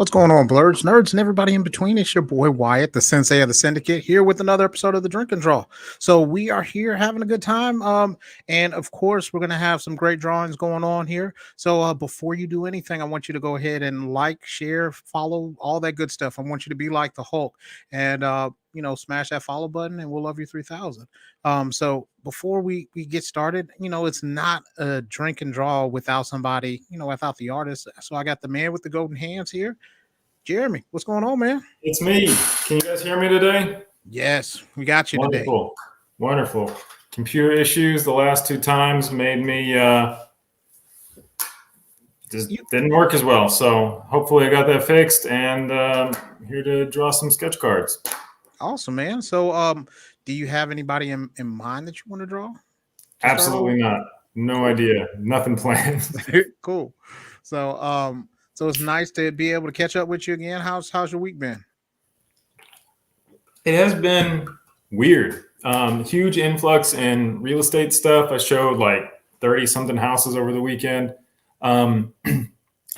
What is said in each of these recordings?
What's going on, blurs, nerds, and everybody in between? It's your boy Wyatt, the sensei of the syndicate, here with another episode of the Drink and Draw. So we are here having a good time. And of course, we're gonna have some great drawings going on here. So before you do anything, I want you to go ahead and like, share, follow, all that good stuff. I want you to be like the Hulk and smash that follow button, and we'll love you 3000. So before we get started, it's not a drink and draw without somebody, without the artist. So I got the man with the golden hands here. Jeremy, what's going on, man? It's me. Can you guys hear me today? Yes, we got you Wonderful. today. Wonderful. Computer issues the last two times made me just didn't work as well. So hopefully I got that fixed, and here to draw some sketch cards. Awesome, man. So do you have anybody in mind that you want to draw? Absolutely not. No idea. Nothing planned. Cool. So it's nice to be able to catch up with you again. How's your week been? It has been weird. Huge influx in real estate stuff. I showed like 30 something houses over the weekend. I've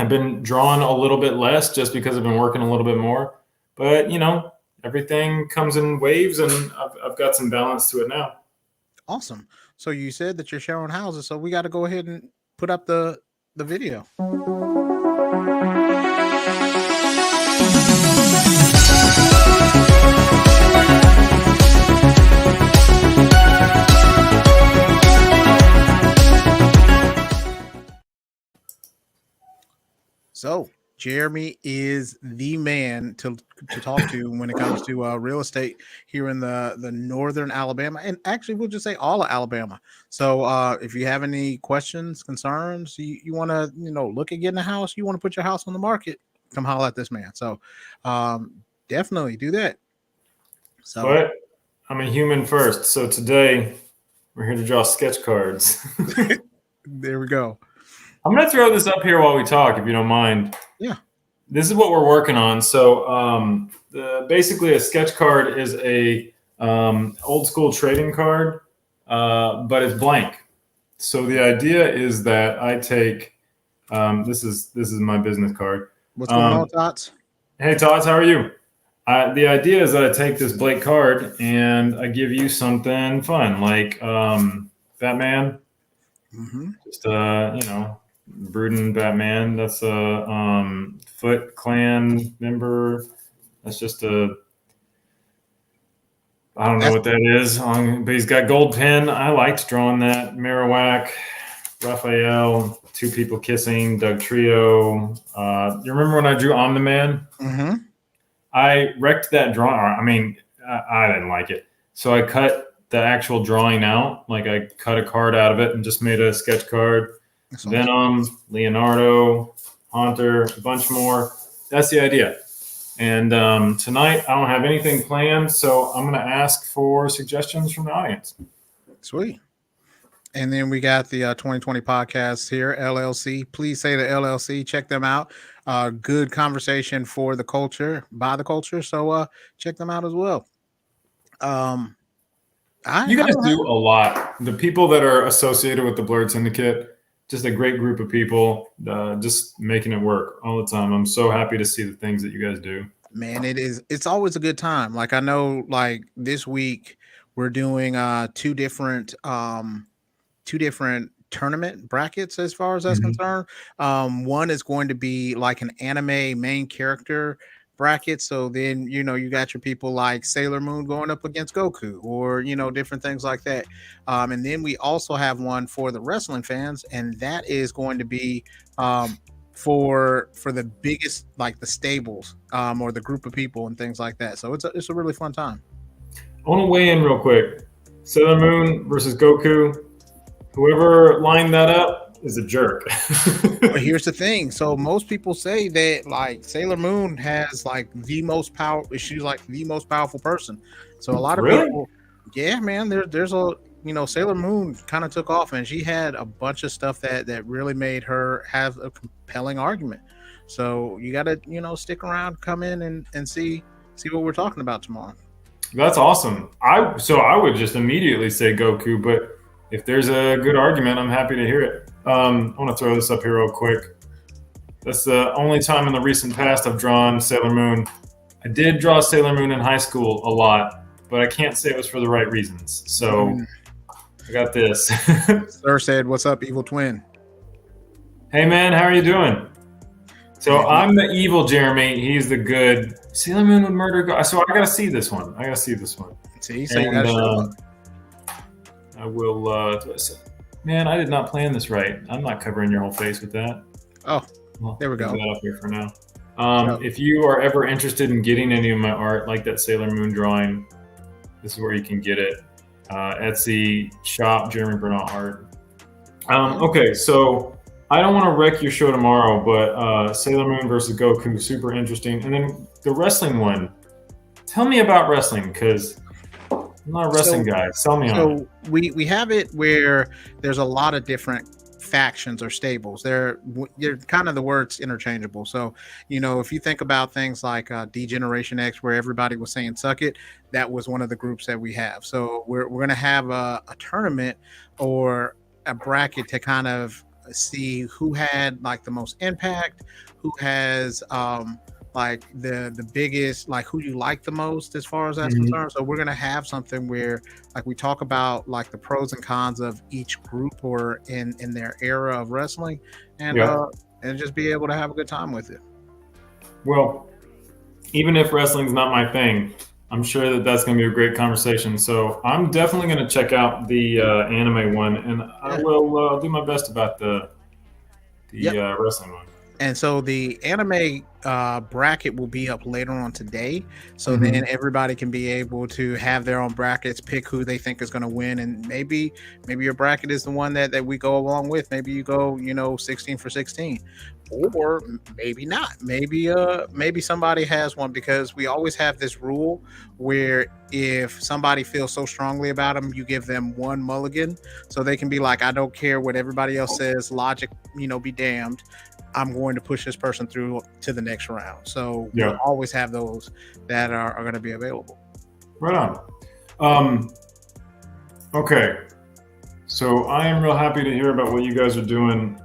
been drawing a little bit less just because I've been working a little bit more, but everything comes in waves, and I've got some balance to it now. Awesome. So you said that you're showing houses, so we got to go ahead and put up the video. So Jeremy is the man to talk to when it comes to real estate here in the northern Alabama, and actually we'll just say all of Alabama. So if you have any questions, concerns, you want to look at getting a house, you want to put your house on the market, come holler at this man. So definitely do that. So but I'm a human first. So today we're here to draw sketch cards. There we go. I'm going to throw this up here while we talk, if you don't mind. Yeah. This is what we're working on. So basically a sketch card is a old school trading card, but it's blank. So the idea is that I take this is my business card. What's going on, Tots? Hey, Tots, how are you? The idea is that I take this blank card and I give you something fun, like Batman. Mm-hmm. Just Bruden Batman. That's a Foot Clan member. That's just I don't know what that is. But he's got gold pen. I liked drawing that. Marowak, Raphael, two people kissing, Doug Trio. You remember when I drew Omni-Man? Mm-hmm. I wrecked that drawing. I mean, I didn't like it. So I cut the actual drawing out. Like I cut a card out of it and just made a sketch card. Venom, Leonardo, Haunter, a bunch more. That's the idea. And tonight I don't have anything planned, so I'm going to ask for suggestions from the audience. Sweet. And then we got the 2020 podcast here, LLC. Please say the LLC. Check them out. Good conversation for the culture, by the culture. So check them out as well. You guys do a lot. The people that are associated with the Blurred Syndicate, just a great group of people, just making it work all the time. I'm so happy to see the things that you guys do. Man, it's always a good time. Like I know, like this week we're doing two different tournament brackets as far as that's concerned. One is going to be like an anime main character bracket. So then, you got your people like Sailor Moon going up against Goku, or, different things like that. And then we also have one for the wrestling fans, and that is going to be for the biggest, like the stables, or the group of people and things like that. So it's a really fun time. I want to weigh in real quick. Sailor Moon versus Goku. Whoever lined that up is a jerk. But here's the thing. So most people say that like Sailor Moon has like the most power. She's like the most powerful person. So a lot of people, yeah, man, there's a, Sailor Moon kind of took off, and she had a bunch of stuff that really made her have a compelling argument. So you got to, stick around, come in and see what we're talking about tomorrow. That's awesome. I would just immediately say Goku, but if there's a good argument, I'm happy to hear it. I want to throw this up here real quick. That's the only time in the recent past I've drawn Sailor Moon. I did draw Sailor Moon in high school a lot, but I can't say it was for the right reasons. So I got this. Sir said, "What's up, evil twin?" Hey man, how are you doing? So I'm the evil Jeremy. He's the good. Sailor Moon would murder God. So I gotta see this one. See, so you gotta show up. I will. Man, I did not plan this right. I'm not covering your whole face with that. Oh, well, there we go. Leave that up here for now. If you are ever interested in getting any of my art, like that Sailor Moon drawing, this is where you can get it. Etsy shop, Jeremy Bernal Art. Okay, so I don't want to wreck your show tomorrow, but Sailor Moon versus Goku, super interesting. And then the wrestling one. Tell me about wrestling, because I'm not a wrestling guy. Tell me on it. So we have it where there's a lot of different factions or stables. They're kind of the words interchangeable. So, if you think about things like D-Generation X, where everybody was saying "suck it," that was one of the groups that we have. So we're going to have a tournament or a bracket to kind of see who had like the most impact, who has like the biggest, like who you like the most as far as that's concerned. So we're going to have something where like we talk about like the pros and cons of each group or in their era of wrestling, and just be able to have a good time with it. Well, even if wrestling's not my thing, I'm sure that's going to be a great conversation. So I'm definitely going to check out the anime one, and I will do my best about the wrestling one. And so the anime bracket will be up later on today. So then everybody can be able to have their own brackets, pick who they think is going to win. And maybe your bracket is the one that we go along with. Maybe you go, 16 for 16. Or maybe not. Maybe somebody has one, because we always have this rule where if somebody feels so strongly about them, you give them one mulligan. So they can be like, I don't care what everybody else says. Logic, be damned. I'm going to push this person through to the next round. So we'll always have those that are going to be available. Right on. Okay. So I am real happy to hear about what you guys are doing.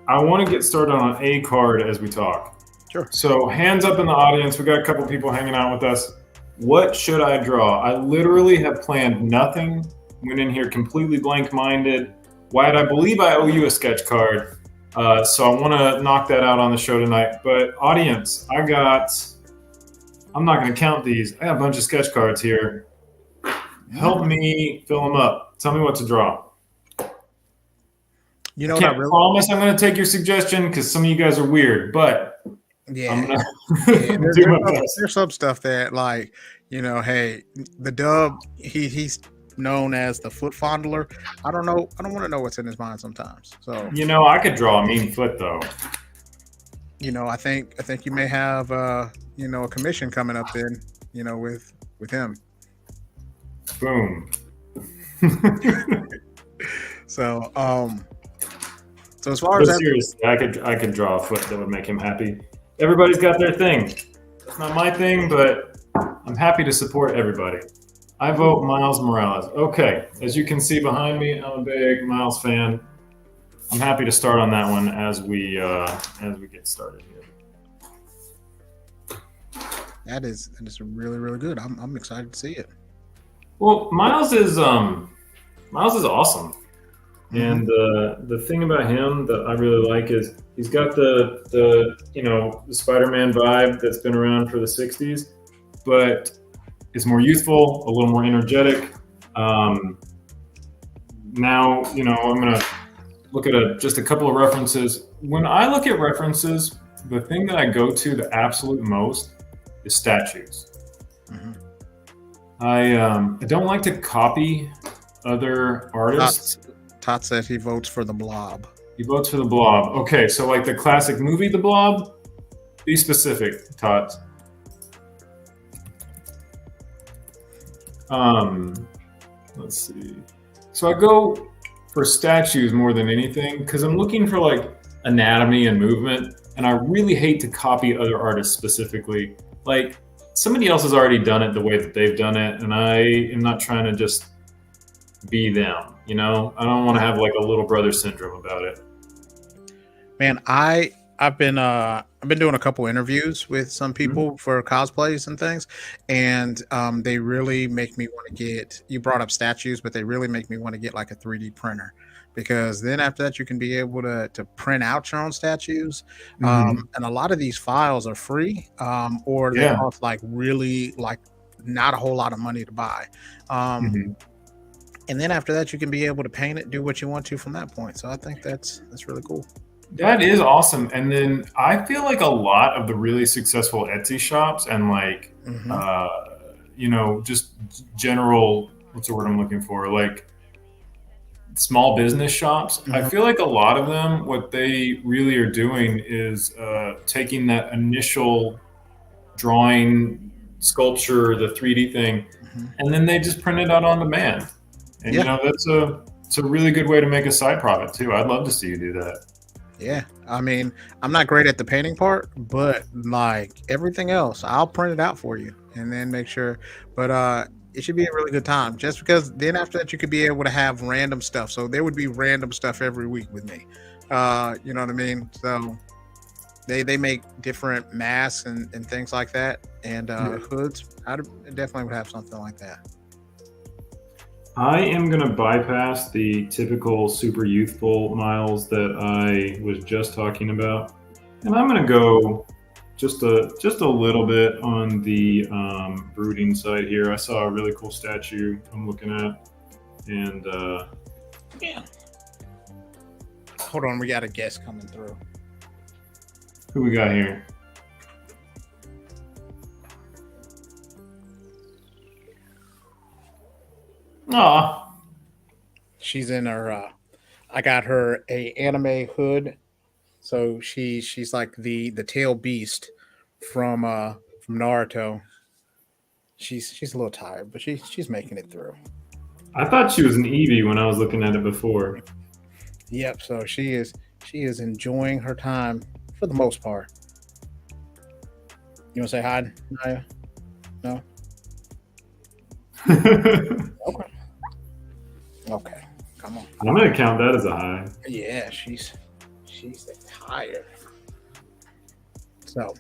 I want to get started on an A card as we talk. Sure. So hands up in the audience. We got a couple people hanging out with us. What should I draw? I literally have planned nothing. Went in here completely blank-minded. Wyatt, I believe I owe you a sketch card. So I want to knock that out on the show tonight. But audience, I'm not going to count these. I got a bunch of sketch cards here. Help me fill them up. Tell me what to draw. I can't promise I'm going to take your suggestion, because some of you guys are weird, but I'm going to do my best. There's some stuff that, like, hey, the Dub, he's known as the foot fondler. I don't want to know what's in his mind sometimes. So I could draw a mean foot though. I think you may have a commission coming up then, with him. Boom. So as far as seriously, I could draw a foot that would make him happy. Everybody's got their thing. It's not my thing, but I'm happy to support everybody. I vote Miles Morales. Okay, as you can see behind me, I'm a big Miles fan. I'm happy to start on that one as we get started here. That is really, really good. I'm excited to see it. Well, Miles is awesome, and the thing about him that I really like is he's got the Spider-Man vibe that's been around for the '60s, but is more youthful, a little more energetic. Now, I'm going to look at just a couple of references. When I look at references, the thing that I go to the absolute most is statues. I don't like to copy other artists. Todd said he votes for The Blob. He votes for The Blob. Okay, so like the classic movie The Blob? Be specific, Todd. Let's see. So I go for statues more than anything, because I'm looking for like anatomy and movement, and I really hate to copy other artists specifically. Like, somebody else has already done it the way that they've done it, and I am not trying to just be them, I don't want to have like a little brother syndrome about it. Man, I I've been doing a couple interviews with some people for cosplays and things, and they really make me want to get. You brought up statues, but they really make me want to get like a 3D printer, because then after that you can be able to print out your own statues, Mhm. and a lot of these files are free, or they Yeah. cost like really like not a whole lot of money to buy. Um, Mhm. and then after that you can be able to paint it, do what you want to from that point. So I think that's really cool. That is awesome. And then I feel like a lot of the really successful Etsy shops and like, Hmm. uh, just general, what's the word I'm looking for? Like small business shops. I Hmm. feel like a lot of them, what they really are doing is taking that initial drawing, sculpture, the 3D thing, Hmm. and then they just print it out on demand. And Yeah. it's a really good way to make a side profit too. I'd love to see you do that. Yeah, I mean, I'm not great at the painting part, but like everything else, I'll print it out for you and then make sure. But it should be a really good time. Just because then after that you could be able to have random stuff. So there would be random stuff every week with me. You know what I mean? So they make different masks and things like that, and Yeah. hoods. I definitely would have something like that. I am going to bypass the typical super youthful Miles that I was just talking about, and I'm going to go just a little bit on the brooding side here. I saw a really cool statue I'm looking at, and Yeah. Hold on, we got a guest coming through. who we got here? Aw, She's in her. I got her a anime hood. So she's like the tail beast from Naruto. She's a little tired, but she's making it through. I thought she was an Eevee when I was looking at it before. Yep. So she is enjoying her time for the most part. You want to say hi, Naya? No. I'm Okay. Okay. Come on. going to count that as a high. Yeah, she's tired. So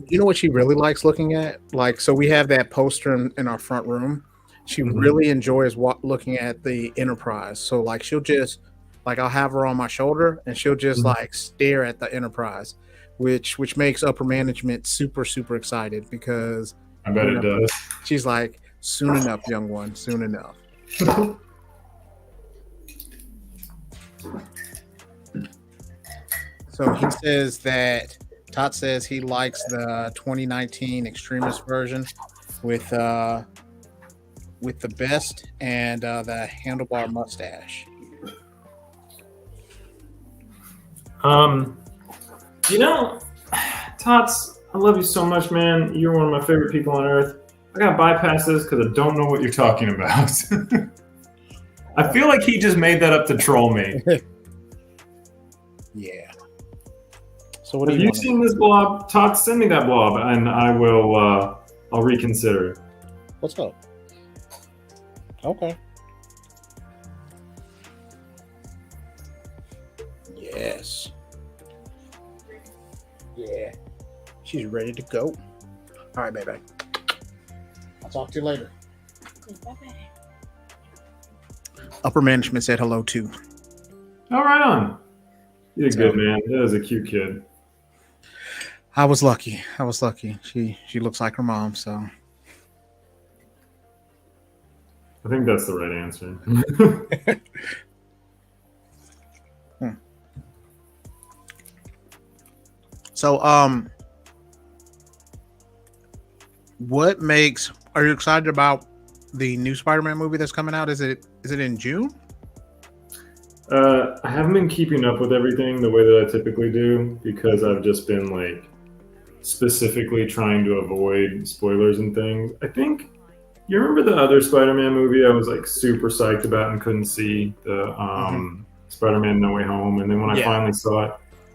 you know what she really likes looking at? Like, so we have that poster in our front room. She Mhm. really enjoys looking at the Enterprise. So, like, she'll just, like, I'll have her on my shoulder and she'll just, Mhm. like, stare at the Enterprise, which makes upper management super, super excited because, I bet you it know, does. she's like, soon enough, young one, soon enough. So he says that Todd says he likes the 2019 Extremist version with uh with the best and the handlebar mustache. Um, you know, Tots, I love you so much, man. You're one of my favorite people on earth. I gotta bypass this because I don't know what you're talking about. I feel like he just made that up to troll me. Yeah. So what do Have you you want to seen know? this blob? Tots, send me that blob, and I will. I'll reconsider. What's up? Okay. Yes. Yeah. She's ready to go. All right, baby. I'll talk to you later. Upper management said hello too. All right, on. You're a So good man. That is a cute kid. I was lucky. I was lucky. She looks like her mom. So I think that's the right answer. hmm. So what makes? Are you excited about the new Spider-Man movie that's coming out? Is it in June? I haven't been keeping up with everything the way that I typically do because I've just been like specifically trying to avoid spoilers and things. I think you remember the other Spider-Man movie I was like super psyched about and couldn't see the Mm-hmm. Spider-Man No Way Home, and then when I Yeah. finally saw it,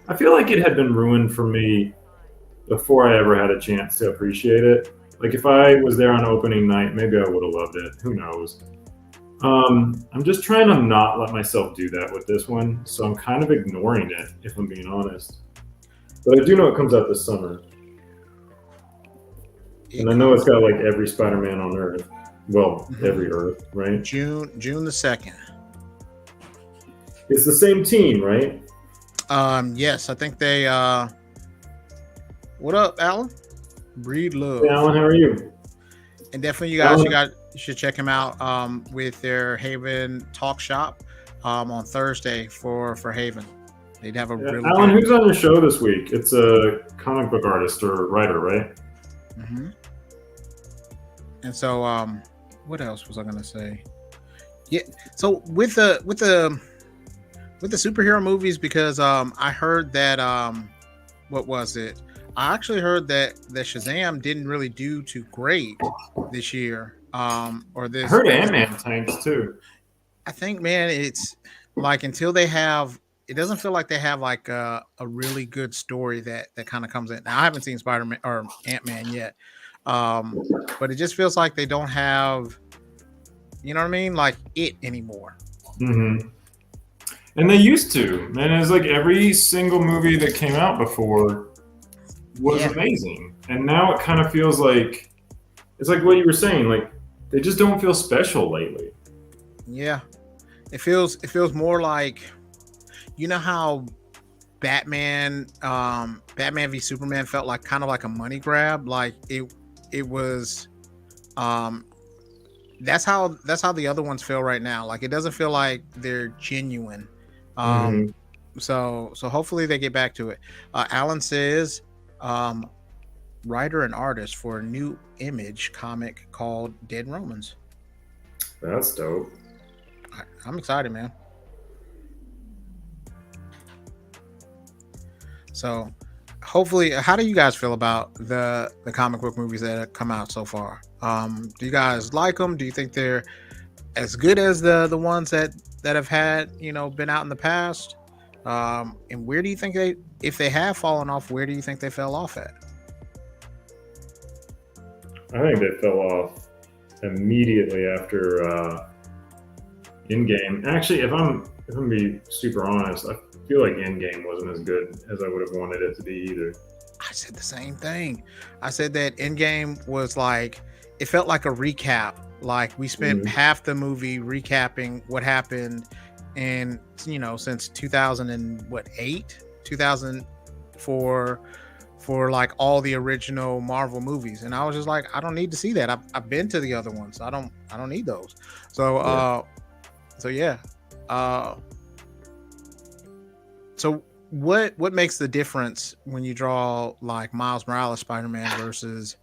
I feel like it had been ruined for me before I ever had a chance to appreciate it. Like if I was there on opening night, maybe I would have loved it. Who knows? I'm just trying to not let myself do that with this one, so I'm kind of ignoring it, if I'm being honest. But I do know it comes out this summer, and I know it's got like every Spider-Man on Earth. Well, every Earth, right? June the 2nd. It's the same team, right? Yes, I think they. What up, Alan? Breed Love. Hey, Alan, how are you? And definitely, you should check him out with their Haven Talk Shop on Thursday for Haven. They'd have a really Alan, who's on your show this week? It's a comic book artist or writer, right? Mm-hmm. And so, what else was I gonna say? Yeah, so with the superhero movies, because I heard that what was it? I actually heard that Shazam didn't really do too great this year. Or this. I heard Ant-Man tanks too. I think, man, it's like until they have, it doesn't feel like they have like a really good story that kind of comes in. Now, I haven't seen Spider-Man or Ant-Man yet, but it just feels like they don't have, you know what I mean, like it anymore. Mm-hmm. And they used to, man. It's like every single movie that came out before was amazing, and now it kind of feels like it's like what you were saying, like they just don't feel special lately. Yeah, it feels more like, you know how Batman v Superman felt like kind of like a money grab, like it was that's how the other ones feel right now. Like it doesn't feel like they're genuine. So hopefully they get back to it. Alan says writer and artist for a new Image comic called Dead Romans. That's dope. I'm excited, man. So hopefully, how do you guys feel about the comic book movies that have come out so far? Do you guys like them? Do you think they're as good as the ones that have had, been out in the past? And where do you think if they have fallen off, where do you think they fell off at? I think they fell off immediately after Endgame. Actually, if I'm being super honest, I feel like Endgame wasn't as good as I would have wanted it to be either. I said the same thing. I said that Endgame was like, it felt like a recap. Like we spent half the movie recapping what happened, and since 2008, 2004. For like all the original Marvel movies, and I was just like, I don't need to see that. I've been to the other ones. I don't need those. So so what makes the difference when you draw like Miles Morales Spider-Man versus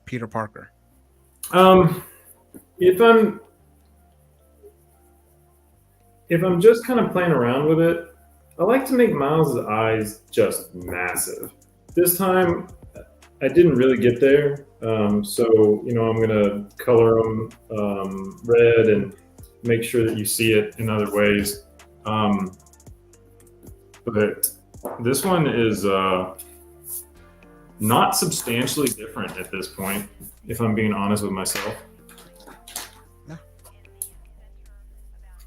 Peter Parker? If I'm just kind of playing around with it, I like to make Miles' eyes just massive. This time, I didn't really get there, so I'm gonna color them red and make sure that you see it in other ways. But this one is not substantially different at this point, if I'm being honest with myself. Yeah.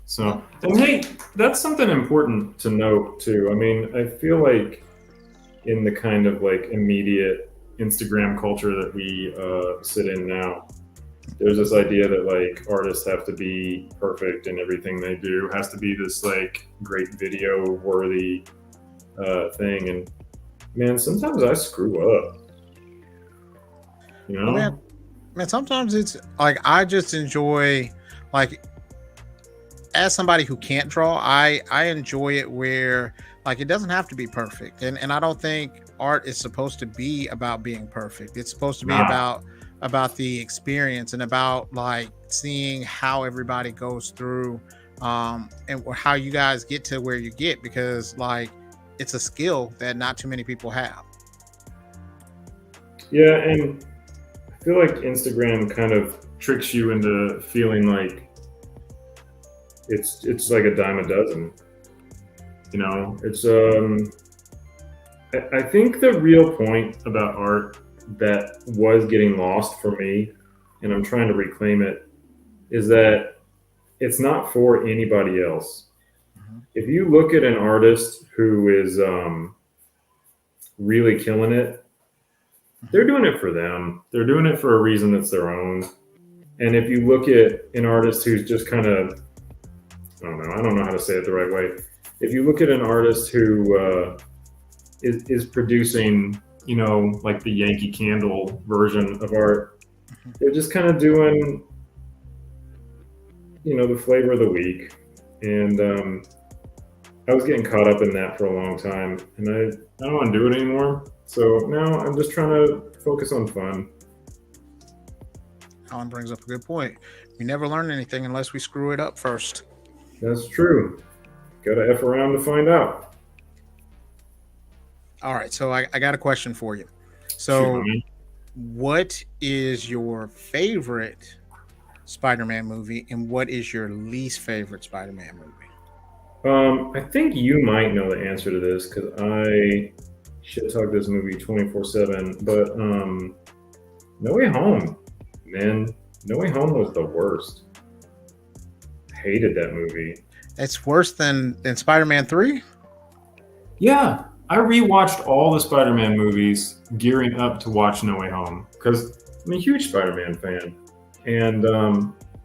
So, and hey, that's something important to note too. I mean, I feel like in the kind of like immediate Instagram culture that we sit in now, there's this idea that like artists have to be perfect and everything they do has to be this like great video worthy thing. And man, sometimes I screw up. Man, sometimes it's like I just enjoy, like, as somebody who can't draw, I enjoy it where like it doesn't have to be perfect, and I don't think art is supposed to be about being perfect. It's supposed to be about the experience and about like seeing how everybody goes through and how you guys get to where you get, because like it's a skill that not too many people have. Yeah, and I feel like Instagram kind of tricks you into feeling like it's like a dime a dozen. It's I think the real point about art that was getting lost for me, and I'm trying to reclaim it, is that it's not for anybody else. Mhm. If you look at an artist who is really killing it, they're doing it for them. They're doing it for a reason that's their own. And if you look at an artist who's just kind of, I don't know how to say it the right way. If you look at an artist who is producing, like the Yankee Candle version of art, they're just kind of doing, the flavor of the week. And I was getting caught up in that for a long time, and I don't want to do it anymore. So now I'm just trying to focus on fun. Alan brings up a good point. We never learn anything unless we screw it up first. That's true. Got to F around to find out. All right, so I got a question for you. So, what is your favorite Spider-Man movie, and what is your least favorite Spider-Man movie? I think you might know the answer to this because I shit talk this movie 24/7. But No Way Home, man, No Way Home was the worst. Hated that movie. It's worse than Spider-Man 3? Yeah, I rewatched all the Spider-Man movies gearing up to watch No Way Home because I'm a huge Spider-Man fan. And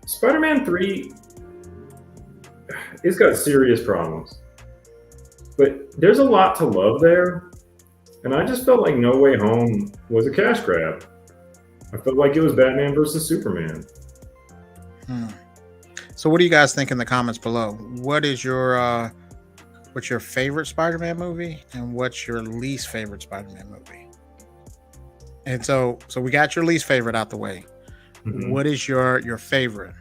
Spider-Man 3, it's got serious problems. But there's a lot to love there. And I just felt like No Way Home was a cash grab. I felt like it was Batman versus Superman. So what do you guys think in the comments below? What is your what's your favorite Spider-Man movie, and what's your least favorite Spider-Man movie? And so we got your least favorite out the way. Mm-hmm. What is your favorite?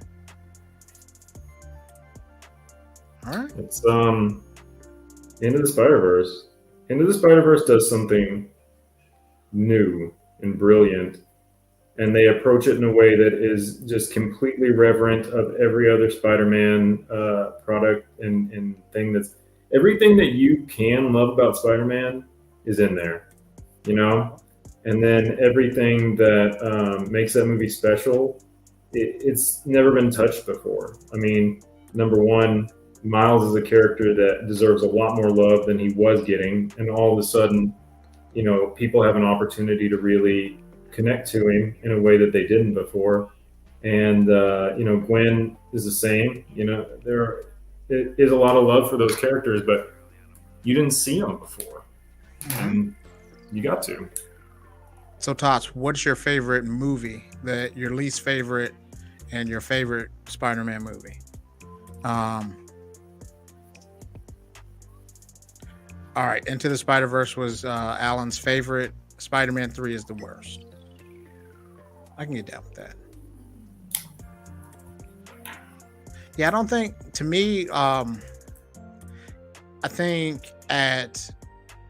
All right. It's Into the Spider-Verse. Into the Spider-Verse does something new and brilliant, and they approach it in a way that is just completely reverent of every other Spider-Man product and thing. That's everything that you can love about Spider-Man is in there, and then everything that makes that movie special, it's never been touched before. I mean, number one, Miles is a character that deserves a lot more love than he was getting, and all of a sudden, people have an opportunity to really connect to him in a way that they didn't before. And Gwen is the same. There is a lot of love for those characters, but you didn't see them before, and you got to. So, Tots, what's your favorite movie? Your least favorite and your favorite Spider-Man movie? All right, Into the Spider-Verse was Alan's favorite. Spider-Man 3 is the worst. I can get down with that. Yeah, I don't think, to me, I think at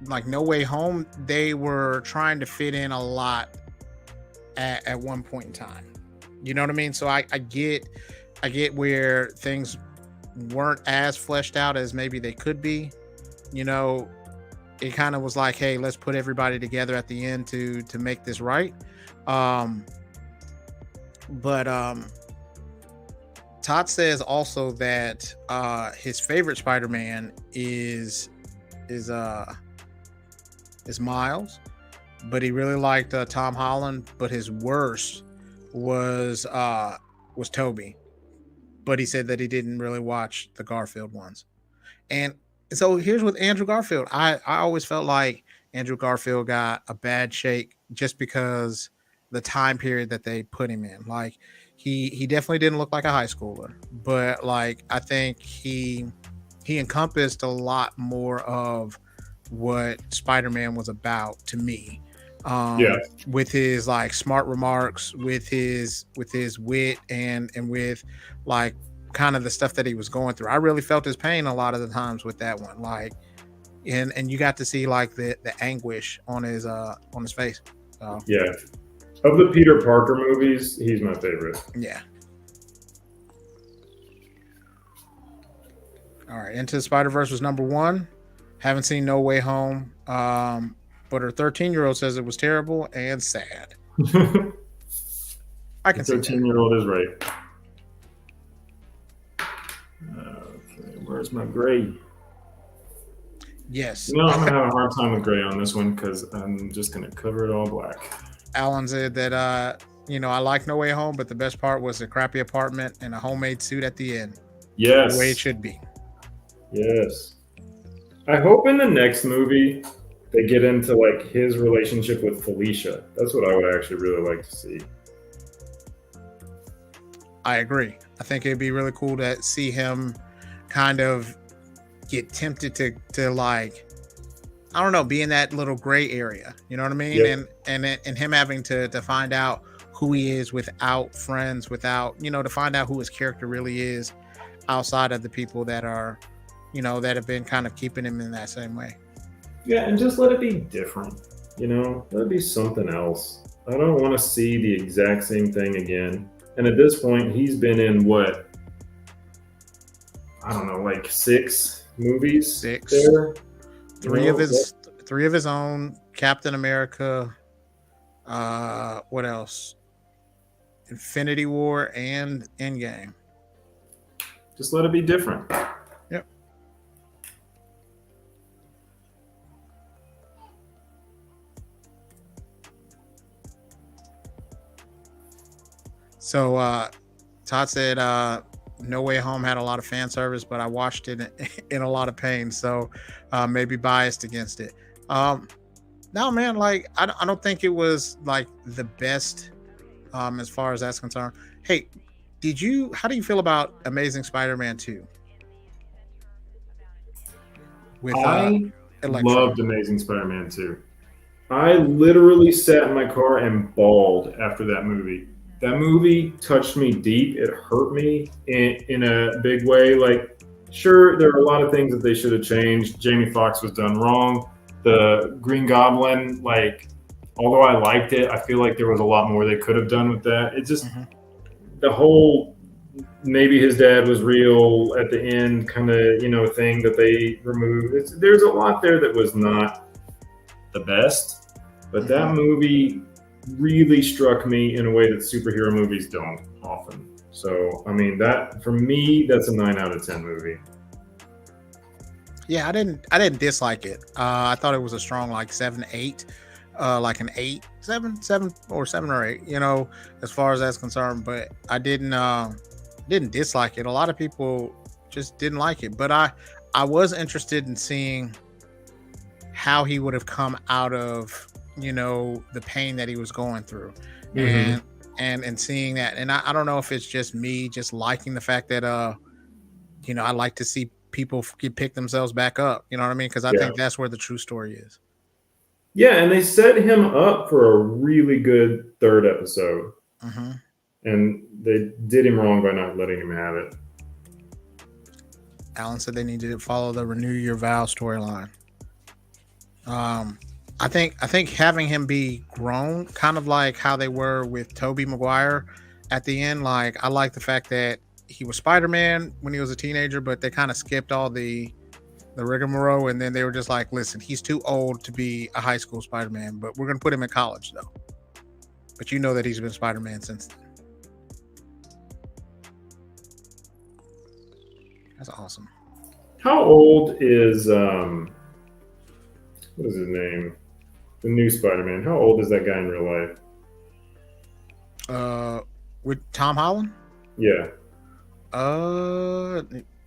like No Way Home, they were trying to fit in a lot at one point in time. You know what I mean? So I get where things weren't as fleshed out as maybe they could be. It kind of was like, hey, let's put everybody together at the end to make this right. But Todd says also that his favorite Spider-Man is Miles, but he really liked Tom Holland. But his worst was Tobey. But he said that he didn't really watch the Garfield ones. And so here's with Andrew Garfield. I always felt like Andrew Garfield got a bad shake just because the time period that they put him in. Like he definitely didn't look like a high schooler, but like I think he encompassed a lot more of what Spider-Man was about to me. With his like smart remarks, with his wit and with like kind of the stuff that he was going through. I really felt his pain a lot of the times with that one. Like and you got to see like the anguish on his face. So, yeah. Of the Peter Parker movies, he's my favorite. Yeah. All right. Into the Spider-Verse was number 1. Haven't seen No Way Home. But her 13-year-old says it was terrible and sad. I can see that. 13-year-old is right. Okay, where's my gray? Yes. I'm gonna have a hard time with gray on this one because I'm just gonna cover it all black. Alan said that I like No Way Home, but the best part was a crappy apartment and a homemade suit at the end. The way it Yes, should be. yes. I hope in the next movie they get into like his relationship with Felicia. That's what I would actually really like to see. I agree. I think it'd be really cool to see him kind of get tempted to like, I don't know, be in that little gray area. You know what I mean? Yep. And him having to find out who he is without friends, without, to find out who his character really is outside of the people that are, that have been kind of keeping him in that same way. Yeah, and just let it be different. Let it be something else. I don't want to see the exact same thing again. And at this point, he's been in what? I don't know, like 6 movies. 6. There. Three of his own. Captain America. What else? Infinity War and Endgame. Just let it be different. Yep. So Todd said No Way Home had a lot of fan service, but I watched it in a lot of pain, so maybe biased against it. No, man, like I don't think it was like the best as far as that's concerned. Hey, how do you feel about Amazing Spider-Man 2 with I Electro? loved Amazing Spider-Man 2. I literally sat in my car and bawled after that movie. That movie touched me deep. It hurt me in a big way. Like, sure, there are a lot of things that they should have changed. Jamie Foxx was done wrong. The Green Goblin, like, although I liked it, I feel like there was a lot more they could have done with that. It just, the whole maybe his dad was real at the end kind of, thing that they removed. There's a lot there that was not the best, but that movie really struck me in a way that superhero movies don't often. So, I mean, that for me, that's a 9 out of 10 movie. Yeah, I didn't dislike it. I thought it was a strong like 7, 8, like an 8, 7, 7 or 7 or 8. As far as that's concerned. But I didn't dislike it. A lot of people just didn't like it, but I was interested in seeing how he would have come out of the pain that he was going through, and seeing that. And I don't know if it's just me just liking the fact that I like to see people pick themselves back up, you know what I mean, because I think that's where the true story is. Yeah, and they set him up for a really good 3rd episode, and they did him wrong by not letting him have it. Alan said they need to follow the Renew Your Vow storyline. I think having him be grown, kind of like how they were with Tobey Maguire at the end. Like, I like the fact that he was Spider-Man when he was a teenager, but they kind of skipped all the rigmarole, and then they were just like, listen, he's too old to be a high school Spider-Man, but we're going to put him in college though. But that he's been Spider-Man since then. That's awesome. How old is what is his name? The new Spider-Man. How old is that guy in real life? With Tom Holland? Yeah.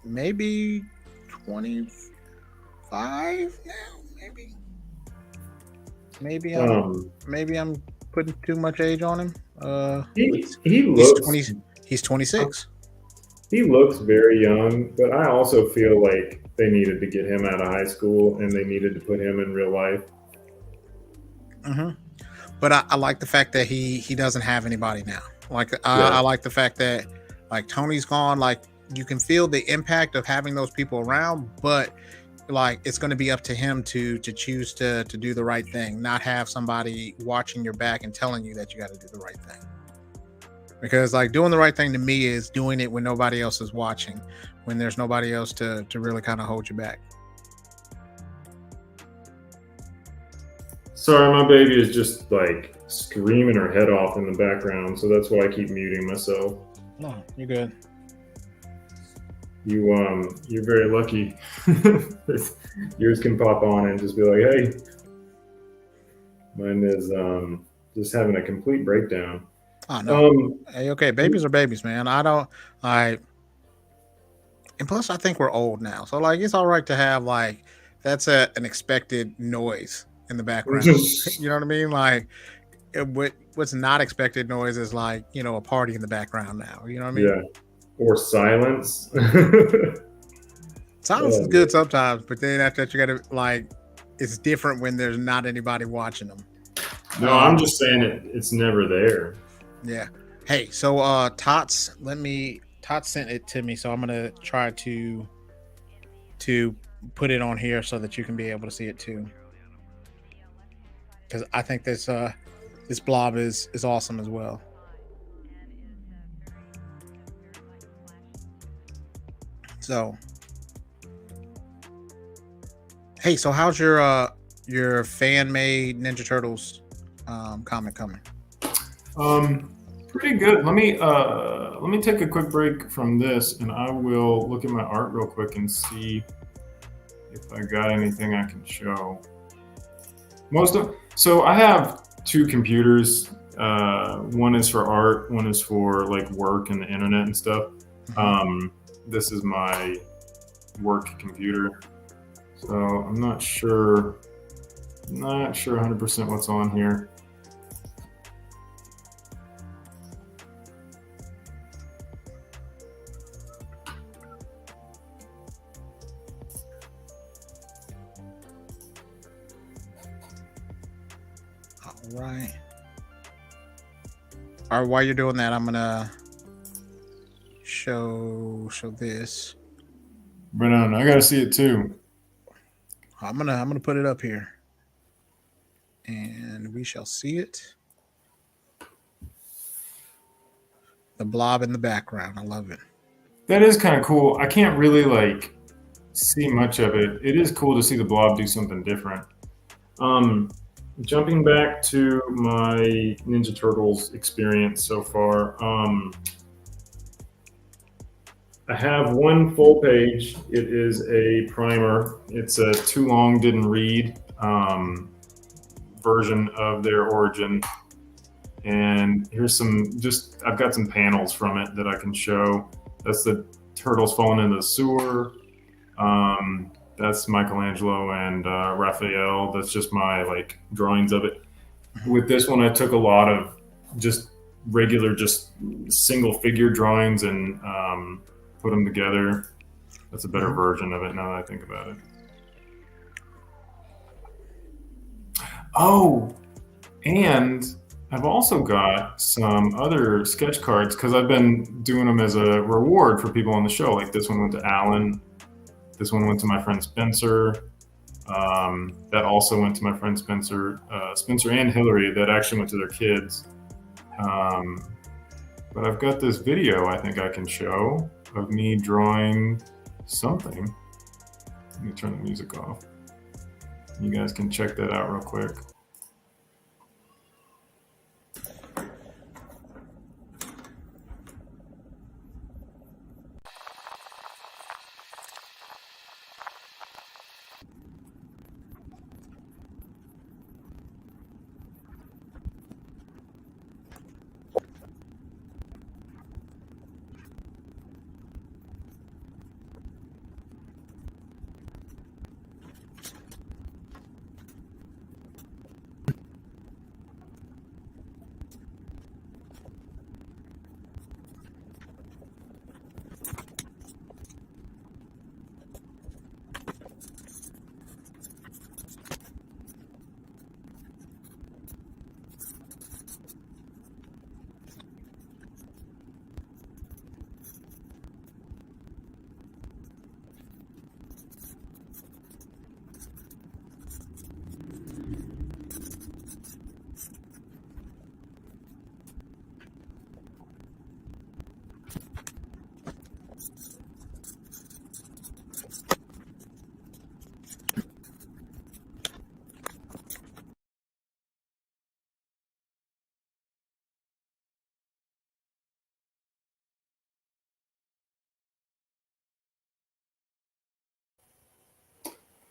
Maybe 25 now. Maybe I'm putting too much age on him. He looks. He's 26. He looks very young, but I also feel like they needed to get him out of high school and they needed to put him in real life. But I like the fact that he doesn't have anybody now. I like the fact that like Tony's gone. Like, you can feel the impact of having those people around, but like it's going to be up to him to choose to do the right thing, not have somebody watching your back and telling you that you got to do the right thing. Because like doing the right thing to me is doing it when nobody else is watching, when there's nobody else to really kind of hold you back. Sorry, my baby is just like screaming her head off in the background, so that's why I keep muting myself. No, you're good. you're very lucky. Yours can pop on and just be like, hey. Mine is just having a complete breakdown. Oh no. Um, Hey, okay, babies are babies, man. I and plus I think we're old now. So like it's all right to have like that's an expected noise in the background. You know what I mean? Like what's not expected noise is like, a party in the background now. You know what I mean? yeah, or silence. Silence is Oh, good sometimes, but then after that, you gotta like it's different when there's not anybody watching them. no, I'm just saying it's never there. Yeah. Hey, so Tots sent it to me, so I'm gonna try to put it on here so that you can be able to see it too. Because I think this blob is awesome as well. So hey, so how's your fan made Ninja Turtles comic coming? Pretty good. Let me take a quick break from this, and I will look at my art real quick and see if I got anything I can show. So I have two computers. One is for art, one is for like work and the internet and stuff. This is my work computer, so I'm not sure 100% what's on here. All right. All right, while you're doing that, I'm gonna show this. But I gotta see it too. I'm gonna put it up here, and we shall see it. The blob in the background. I love it. That is kind of cool. I can't really like see much of it. It is cool to see the blob do something different. Jumping back to my Ninja Turtles experience so far, I have one full page. It is a primer. It's a too long didn't read version of their origin. And here's I've got some panels from it that I can show. That's the turtles falling into the sewer. That's Michelangelo and Raphael. That's just my like drawings of it. With this one, I took a lot of just regular, just single figure drawings and put them together. That's a better version of it now that I think about it. Oh, and I've also got some other sketch cards because I've been doing them as a reward for people on the show. Like this one went to Alan. This one went to my friend Spencer. That also went to my friend Spencer. Spencer and Hillary, that actually went to their kids. But I've got this video I think I can show of me drawing something. Let me turn the music off. You guys can check that out real quick.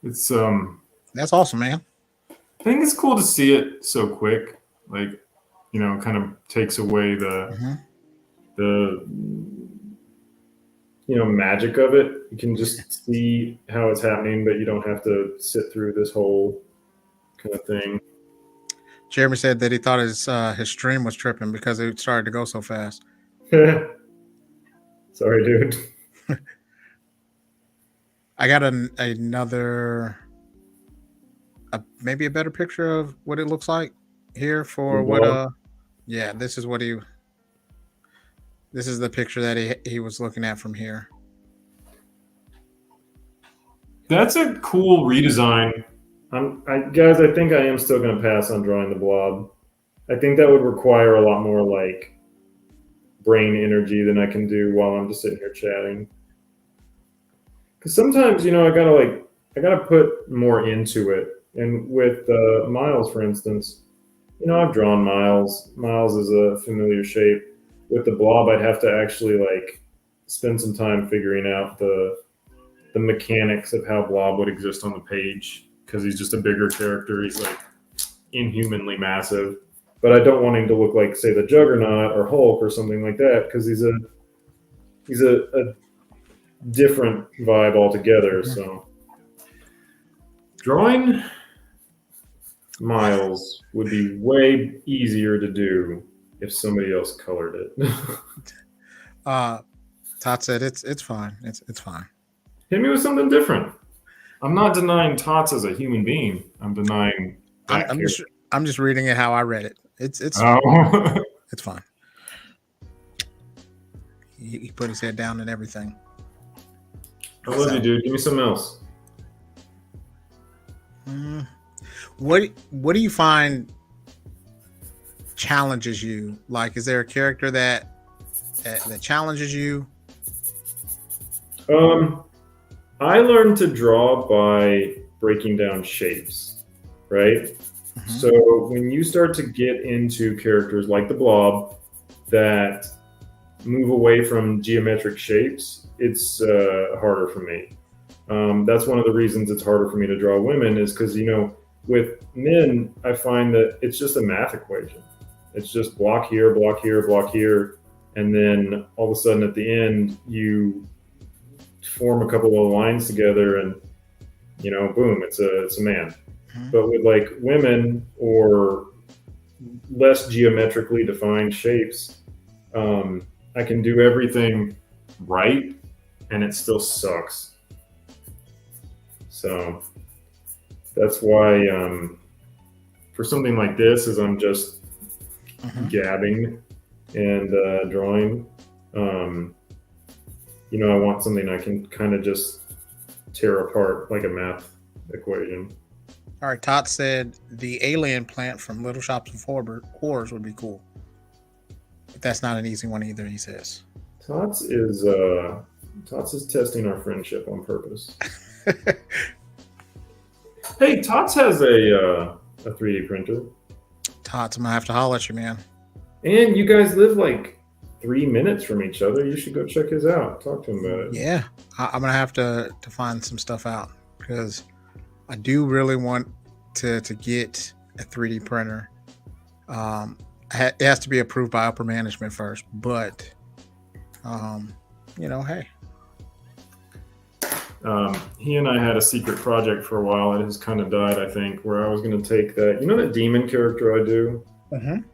It's That's awesome, man. I think it's cool to see it so quick. Like, kind of takes away the magic of it. You can just see how it's happening, but you don't have to sit through this whole kind of thing. Jeremy said that he thought his stream was tripping because it started to go so fast. Sorry, dude. I got another, maybe a better picture of what it looks like here for what. Yeah, this is the picture that he was looking at from here. That's a cool redesign. Guys, I think I am still going to pass on drawing the blob. I think that would require a lot more like brain energy than I can do while I'm just sitting here chatting. Because sometimes, I gotta put more into it. And with Miles, for instance, I've drawn Miles. Miles is a familiar shape. With the blob, I'd have to actually like spend some time figuring out the mechanics of how blob would exist on the page because he's just a bigger character. He's like inhumanly massive, but I don't want him to look like, say, the Juggernaut or Hulk or something like that because he's a different vibe altogether. So drawing Miles would be way easier to do if somebody else colored it. Todd said it's fine. It's fine. Hit me with something different. I'm not denying Tots as a human being. I'm denying. I'm just reading it how I read it. It's it's fine. He put his head down and everything. I love you, dude. Give me something else. What do you find challenges you? Like, is there a character that challenges you? I learned to draw by breaking down shapes, right? Mm-hmm. So when you start to get into characters like the Blob that move away from geometric shapes, it's harder for me. That's one of the reasons it's harder for me to draw women is because, with men, I find that it's just a math equation. It's just block here, block here, block here. And then all of a sudden at the end, you form a couple of lines together and, boom, it's a man. Mm-hmm. But with like women or less geometrically defined shapes, I can do everything right and it still sucks. So that's why for something like this, as I'm just gabbing and drawing, I want something I can kind of just tear apart like a math equation. All right, Todd said the alien plant from Little Shops of Horrors would be cool. But that's not an easy one either, he says. Tots is testing our friendship on purpose. Hey, Tots has a 3D printer. Tots, I'm gonna have to holler at you, man. And you guys live like 3 minutes from each other. You should go check his out. Talk to him about it. Yeah, I'm gonna have to find some stuff out because I do really want to get a 3D printer. It has to be approved by upper management first, but hey. He and I had a secret project for a while. It has kind of died, I think, where I was going to take that. That demon character I do? The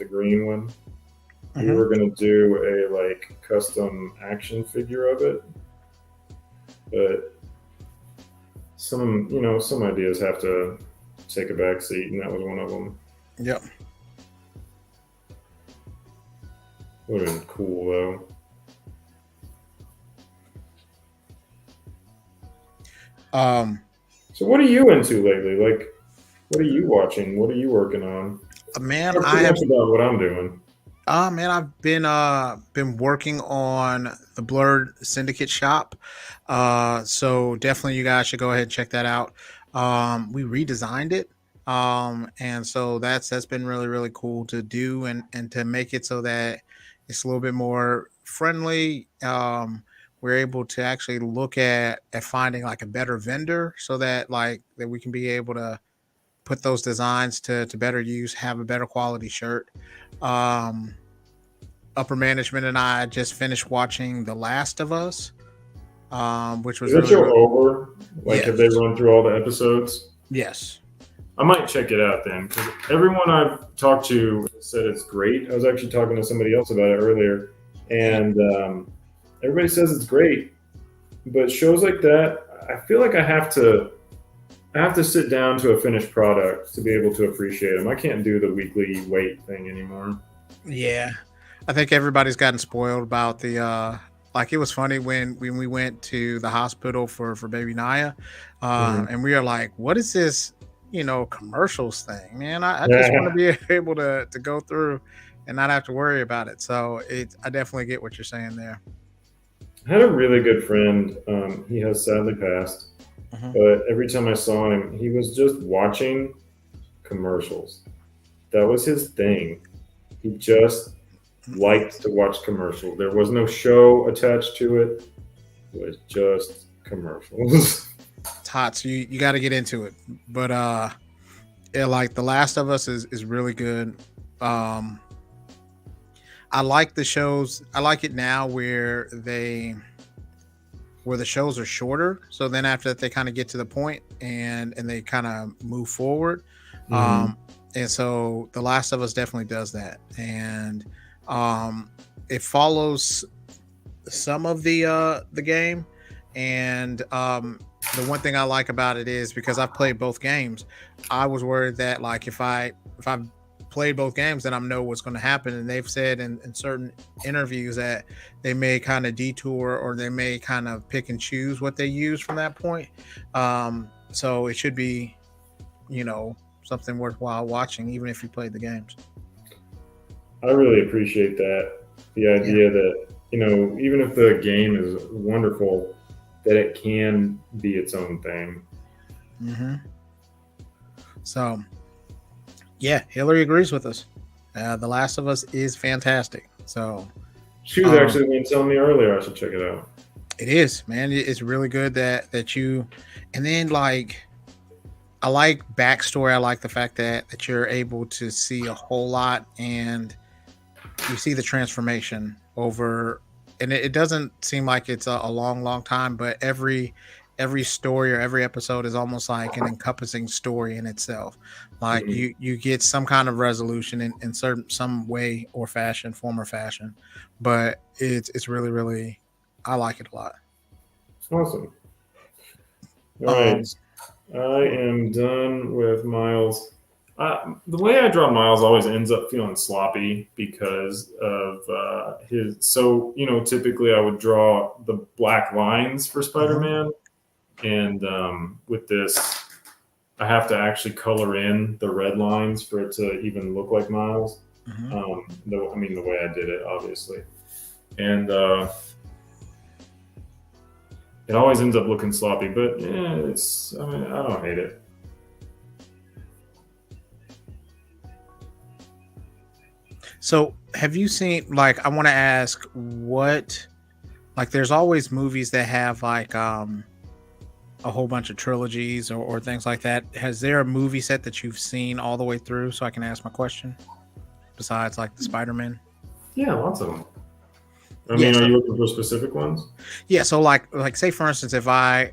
green one? We were going to do a custom action figure of it. But some ideas have to take a back seat, and that was one of them. Yep. Would have been cool, though. So what are you into lately? Like, what are you watching? What are you working on? Man, I have about what I'm doing. Man, I've been working on the Blurred Syndicate shop. So definitely you guys should go ahead and check that out. We redesigned it. And so that's been really, really cool to do and to make it so that it's a little bit more friendly. We're we're able to actually look at finding like a better vendor so that like that we can be able to put those designs to better use, have a better quality shirt. Um, Upper management and I just finished watching The Last of Us, which was Is that really, show really over? Like, yes, have they run through all the episodes? yes. I might check it out then, because everyone I've talked to said it's great. I was actually talking to somebody else about it earlier, and everybody says it's great. But shows like that, I feel like I have to sit down to a finished product to be able to appreciate them. I can't do the weekly wait thing anymore. Yeah, I think everybody's gotten spoiled about the like it was funny when we went to the hospital for baby Naya, Mhm. and we are like, what is this, commercials thing, man? I just want to Yeah. be able to go through and not have to worry about it. So I definitely get what you're saying there. I had a really good friend. He has sadly passed, Mhm. but every time I saw him, he was just watching commercials. That was his thing. He just liked to watch commercials. There was no show attached to it. It was just commercials. It's hot, so you got to get into it. But yeah, like The Last of Us is really good. Um, I like the shows. I like it now where the shows are shorter. So then after that, they kind of get to the point and they kind of move forward. Mhm. Um, and so The Last of Us definitely does that, and um, it follows some of the game. And the one thing I like about it is because I've played both games, I was worried that like if I played both games, then I know what's going to happen. And they've said in certain interviews that they may kind of detour or they may kind of pick and choose what they use from that point. So it should be, something worthwhile watching, even if you played the games. I really appreciate that. The Yeah. idea that, even if the game is wonderful, that it can be its own thing. hmm So yeah, Hillary agrees with us. The Last of Us is fantastic. So She was um, actually the one telling me earlier I should check it out. it is, man. It's really good that you, and then like I like backstory. I like the fact that you're able to see a whole lot and you see the transformation over, and it doesn't seem like it's a long, long time, but every story or every episode is almost like an encompassing story in itself. Like Mhm. you get some kind of resolution in certain some way or fashion, form or fashion, but it's really, really, I like it a lot. Awesome. All right. Um, I am done with Miles. The way I draw Miles always ends up feeling sloppy because of his. So, typically I would draw the black lines for Spider mhm, Man. And with this, I have to actually color in the red lines for it to even look like Miles. mhm. The way I did it, obviously. And it always ends up looking sloppy, but yeah, I don't hate it. So have you seen, like, I want to ask what, like, there's always movies that have like a whole bunch of trilogies or things like that. Has there a movie set that you've seen all the way through so I can ask my question besides like the Spider-Man? Yeah, lots of them. I Yeah, mean, are so you looking for specific ones? yeah, so like say for instance, if I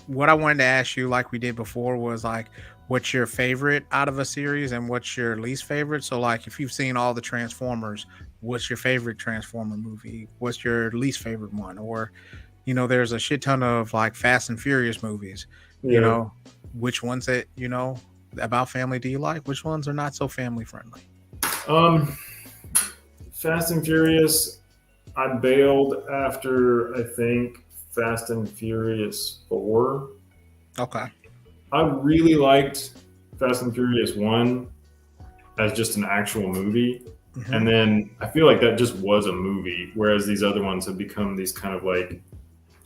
what I wanted to ask you like we did before was like what's your favorite out of a series and what's your least favorite? So like if you've seen all the Transformers, what's your favorite Transformer movie? What's your least favorite one? Or there's a shit ton of like Fast and Furious movies. You Yeah. know, which ones that about family do you like? Which ones are not so family friendly? Um, Fast and Furious. I bailed after I think Fast and Furious 4. Okay. I really liked Fast and Furious 1 as just an actual movie. hmm And then I feel like that just was a movie, whereas these other ones have become these kind of like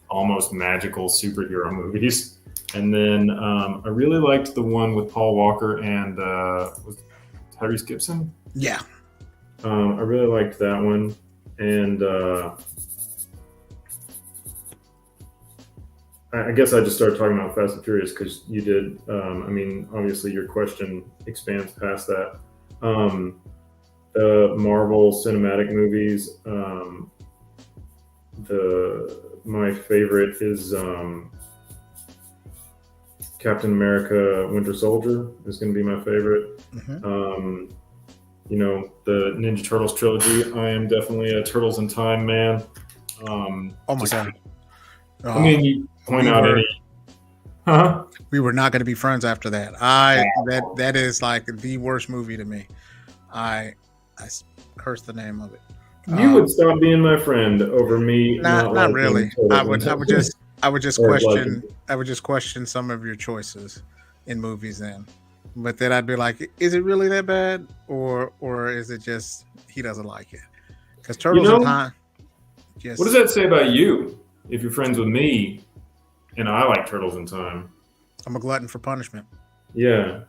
almost magical superhero movies. And then I really liked the one with Paul Walker and was Tyrese Gibson. Yeah. I really liked that one, and I guess I just started talking about Fast and Furious because you did. I mean, obviously, your question expands past that. The Marvel cinematic movies. My favorite is Captain America: Winter Soldier is going to be my favorite. Mm-hmm. The Ninja Turtles trilogy. I am definitely a Turtles in Time man. Oh my god! I mean, you point out any. Huh? We were not going to be friends after that. That is like the worst movie to me. I curse the name of it. You would stop being my friend over me. Not really. I would just question. Like, I would just question some of your choices in movies. Then, but then I'd be like, is it really that bad, or is it just he doesn't like it? Because Turtles in Time. What does that say about you? If you're friends with me, and I like Turtles in Time, I'm a glutton for punishment. Yeah.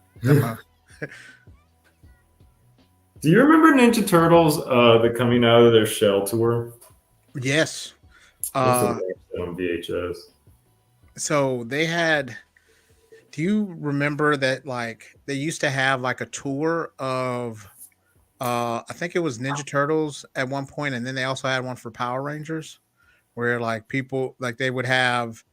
Do you remember Ninja Turtles, the coming out of their shell tour? Yes. On VHS. So they had. Do you remember that? Like they used to have like a tour of. I think it was Ninja Turtles at one point, and then they also had one for Power Rangers, where like people like they would have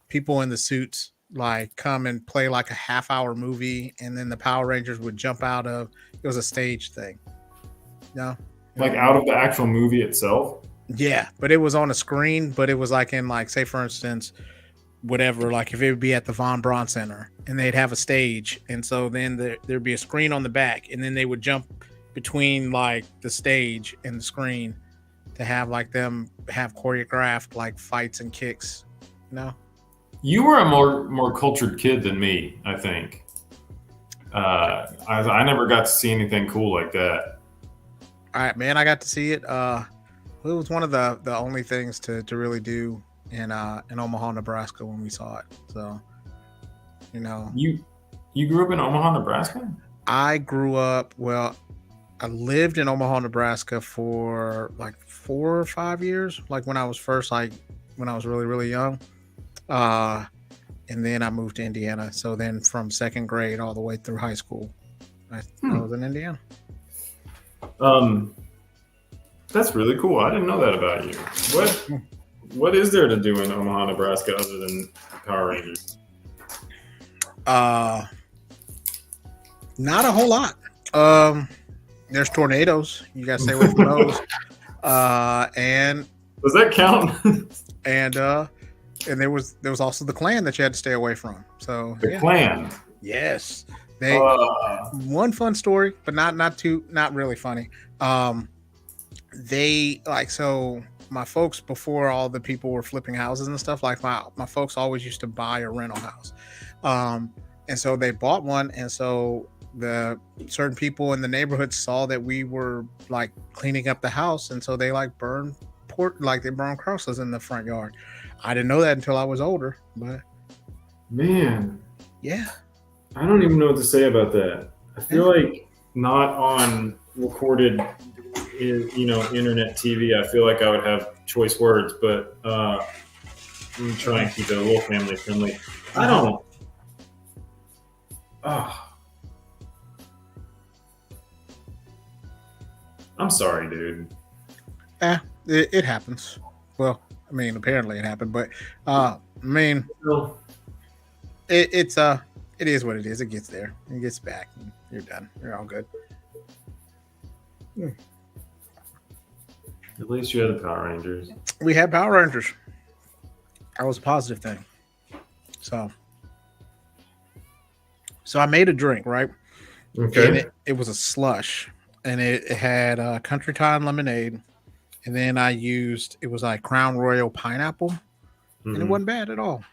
people in the suits like come and play like a half-hour movie, and then the Power Rangers would jump out of. It was a stage thing. No, like out of the actual movie itself. Yeah, but it was on a screen. But it was like in like, say for instance, whatever. Like if it would be at the Von Braun Center, and they'd have a stage, and so then there'd be a screen on the back, and then they would jump between like the stage and the screen to have like them have choreographed like fights and kicks. You were a more cultured kid than me, I think. I never got to see anything cool like that. All right, man, I got to see it. It was one of the only things to really do in Omaha, Nebraska when we saw it. So, you grew up in Omaha, Nebraska? I grew up. Well, I lived in Omaha, Nebraska for like 4 or 5 years. Like when I was really, really young. And then I moved to Indiana. So then from second grade all the way through high school, I was in Indiana. That's really cool. I didn't know that about you. What is there to do in Omaha, Nebraska other than Power Rangers? Not a whole lot. There's tornadoes. You gotta stay away from those. And does that count? And there was also the Klan that you had to stay away from. So the Klan. Yes. They one fun story, but not really funny. They so my folks, before all the people were flipping houses and stuff, like my folks always used to buy a rental house. And so they bought one, and so the certain people in the neighborhood saw that we were like cleaning up the house, and so they like burned crosses in the front yard. I didn't know that until I was older, but man, yeah, I don't even know what to say about that. I feel like not on recorded, internet TV. I feel like I would have choice words, but I'm trying to keep it a little family friendly. I don't. I'm sorry, dude. It happens. Well, I mean, apparently it happened, but I mean, it is what it is. It gets there. It gets back. And you're done. You're all good. At least you had the Power Rangers. We had Power Rangers. That was a positive thing. So I made a drink, right? Okay. And it was a slush, and it had Country Time lemonade, and then it was like Crown Royal pineapple, and it wasn't bad at all.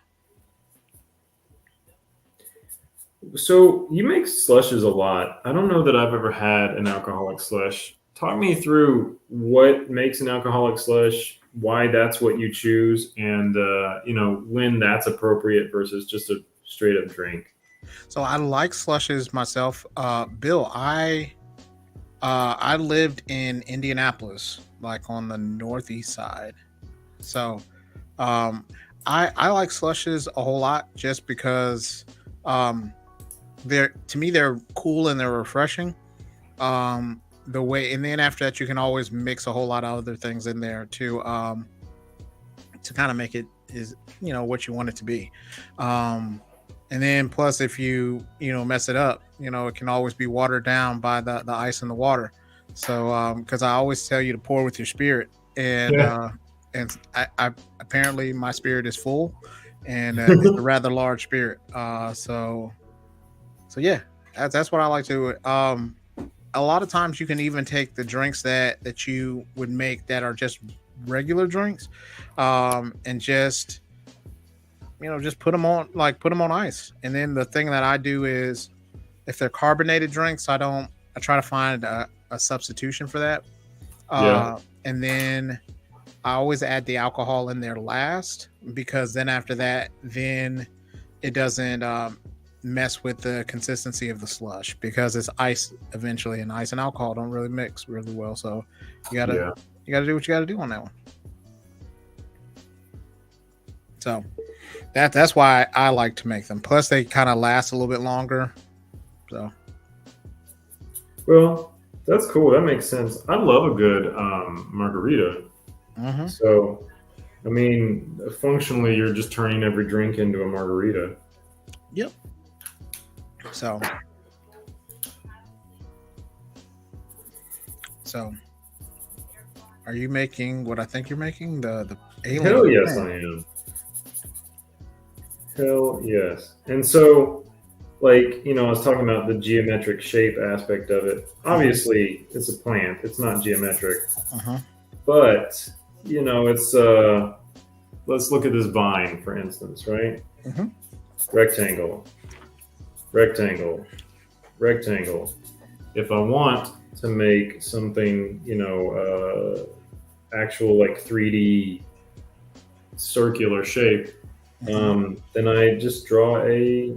So you make slushes a lot. I don't know that I've ever had an alcoholic slush. Talk me through what makes an alcoholic slush, why that's what you choose, and when that's appropriate versus just a straight up drink. So I like slushes myself. Bill, I lived in Indianapolis, like on the northeast side. So I like slushes a whole lot just because um they're to me they're cool and they're refreshing. The way and then after that you can always mix a whole lot of other things in there to kind of make it is what you want it to be. Um and then plus if you mess it up, it can always be watered down by the ice in the water. So because I always tell you to pour with your spirit and Yeah. I apparently my spirit is full and it's a rather large spirit. So yeah, that's what I like to do. A lot of times you can even take the drinks that you would make that are just regular drinks, and just put them on ice. And then the thing that I do is if they're carbonated drinks, I try to find a substitution for that. Yeah. And then I always add the alcohol in there last because then after that, then it doesn't mess with the consistency of the slush because it's ice eventually, and ice and alcohol don't really mix really well. So you gotta Yeah. you gotta do what you gotta do on that one. So that's why I like to make them. Plus, they kind of last a little bit longer. So Well, that's cool. That makes sense. I love a good margarita. mhm. So, I mean, functionally, you're just turning every drink into a margarita. Yep. So so are you making what I think you're making the Hell alien? yes, Thing? I am. Hell yes. And so, like, I was talking about the geometric shape aspect of it. Mhm. Obviously, it's a plant, it's not geometric, Uh-huh. but, it's, let's look at this vine, for instance, right? Mhm. Rectangle, rectangle, rectangle. If I want to make something, actual like 3D circular shape, Mhm. then I just draw a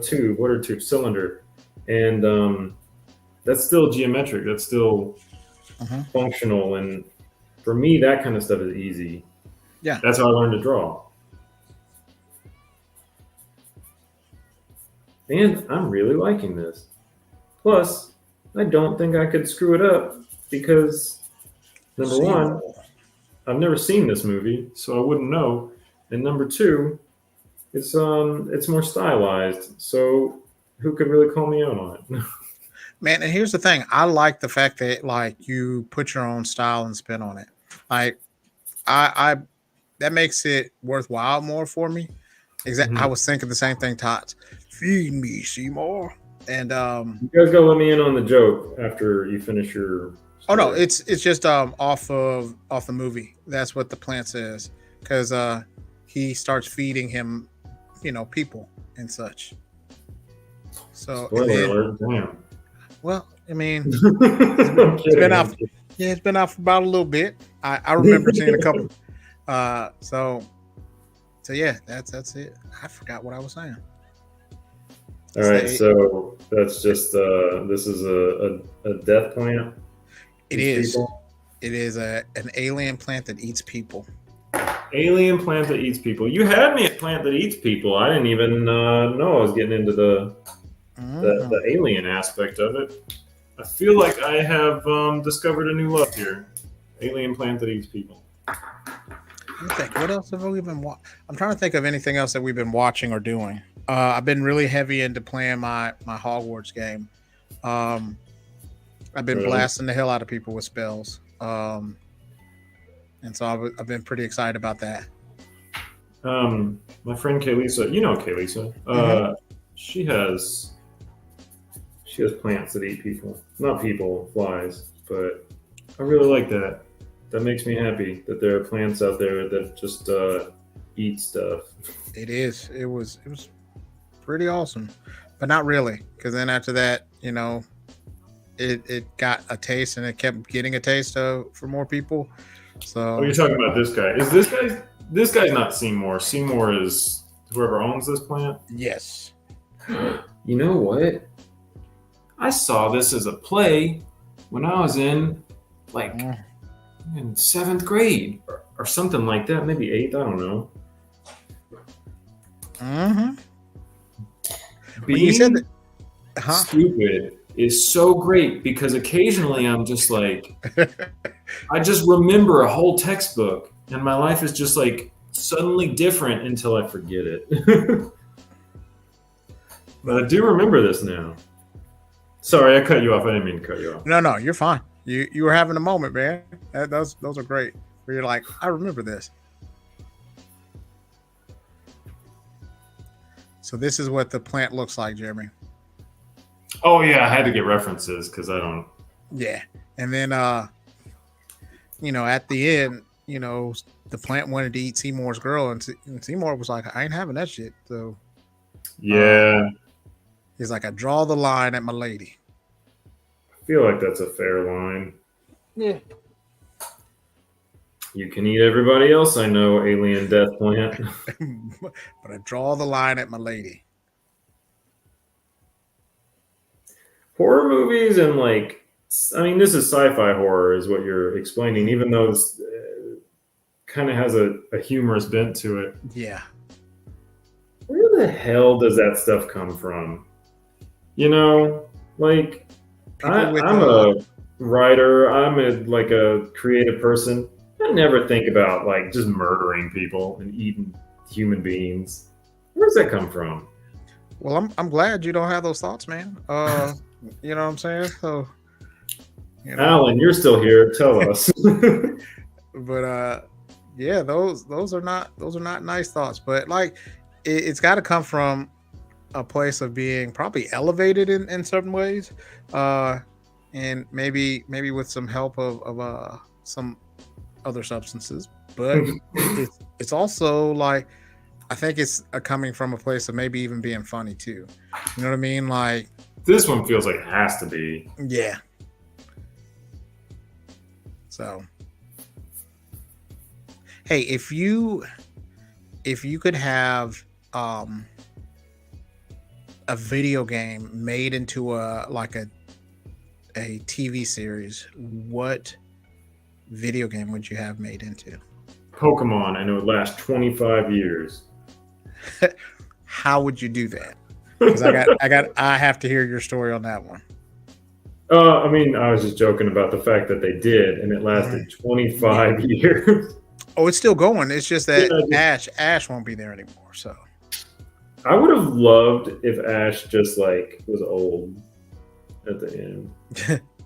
tube. What are tubes? Cylinder, and that's still geometric. That's still Mhm. functional, and for me, that kind of stuff is easy. Yeah. That's how I learned to draw, and I'm really liking this. Plus, I don't think I could screw it up because number one, Seymour. I've never seen this movie, so I wouldn't know, and number two, it's more stylized, so who could really call me out on it? Man, and here's the thing. I like the fact that like you put your own style and spin on it. Like I that makes it worthwhile more for me. I Mhm. was thinking the same thing, Tots. Feed me, Seymour. And You guys gotta let me in on the joke after you finish your oh no, story. it's just off the movie. That's what the plant says. Cause he starts feeding him, people and such. So and Spoiler then alert! Damn. well, I mean, it's been, I'm it's been kidding. out I'm kidding. yeah, it's been out for about a little bit. I remember seeing a couple so yeah, that's it. I forgot what I was saying. All It's right, the so that's just this is a death plant. it These is. people, It is an alien plant that eats people. alien plant that eats people. You had me at plant that eats people. I didn't even know I was getting into the Mhm. alien aspect of it. I feel like I have discovered a new love here. Alien plant that eats people. Let me think. What else have we been watching? I'm trying to think of anything else that we've been watching or doing. I've been really heavy into playing my Hogwarts game. Um, I've been Really. blasting the hell out of people with spells. And so I've been pretty excited about that. My friend Kaylisa, you know Kaylisa. Hmm. She has she has plants that eat people, not people, flies. But I really like that. That makes me happy that there are plants out there that just eat stuff. It is. It was pretty awesome, but not really. Because then after that, it got a taste and it kept getting a taste for more people. Oh, So you're talking about this guy? Is this guy's not Seymour? Seymour is whoever owns this plant. yes. You know what? I saw this as a play when I was in like Mm. in seventh grade. or something like that. Maybe 8th. I don't know. Mm-hmm. Being You said that, huh? stupid is so great because occasionally I'm just like, I just remember a whole textbook and my life is just like suddenly different until I forget it. But I do remember this now. Sorry, I cut you off. I didn't mean to cut you off. No, you're fine. You were having a moment, man. Those are great. Where you're like, I remember this. So this is what the plant looks like, Jeremy. Oh yeah, I had to get references because I don't. Yeah, and then at the end, the plant wanted to eat Seymour's girl, and Seymour was like, I ain't having that shit. So Yeah, he's like, I draw the line at my lady. I feel like that's a fair line. Yeah. You can eat everybody else I know, alien death plant. But I draw the line at my lady. Horror movies and like, I mean, this is sci-fi horror is what you're explaining, even though it's kind of has a humorous bent to it. Yeah. Where the hell does that stuff come from? Like I'm a writer. I'm a creative person. I never think about like just murdering people and eating human beings. Where does that come from? Well, I'm glad you don't have those thoughts, man. You know what I'm saying? So, Alan, you're still here. Tell us. But yeah, those are not nice thoughts. But like, it's got to come from a place of being probably elevated in certain ways, and maybe with some help of some other substances. But it's also like, I think it's coming from a place of maybe even being funny too. You know what I mean? Like, this one feels like it has to be. Yeah. So, hey, if you could have a video game made into a TV series, what video game would you have made into? Pokemon. I know it lasts 25 years. How would you do that? Because I have to hear your story on that one. I mean, I was just joking about the fact that they did, and it lasted 25 years. Oh, it's still going. It's just that Ash won't be there anymore. So I would have loved if Ash just like was old at the end.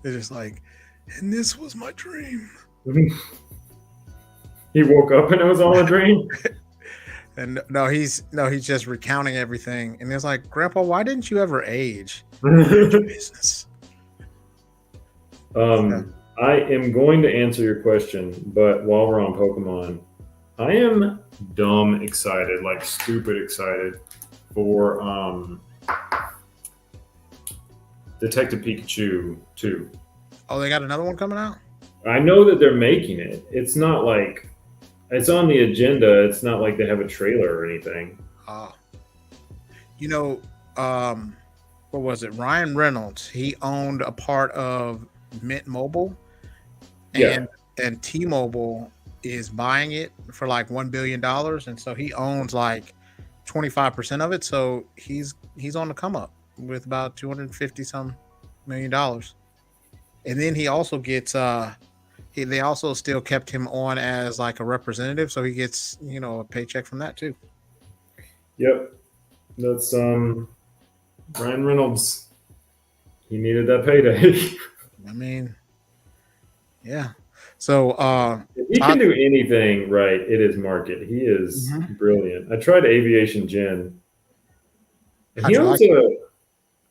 They're just like, and this was my dream. He woke up and it was all a dream. And no, he's just recounting everything, and it's like, Grandpa, why didn't you ever age? Business. I am going to answer your question, but while we're on Pokemon, I am dumb excited, like stupid excited for Detective Pikachu 2. Oh, they got another one coming out? I know that they're making it. It's not like it's on the agenda. It's not like they have a trailer or anything. What was it? Ryan Reynolds, he owned a part of Mint Mobile, and T-Mobile is buying it for like $1 billion, and so he owns like 25% of it. So he's on the come up with about $250 million. And then he also gets they also still kept him on as like a representative, so he gets a paycheck from that too. Yep, that's Ryan Reynolds. He needed that payday. I mean, yeah. So if he can do anything right, it is market. He is brilliant. I tried Aviation Gin. And he owns a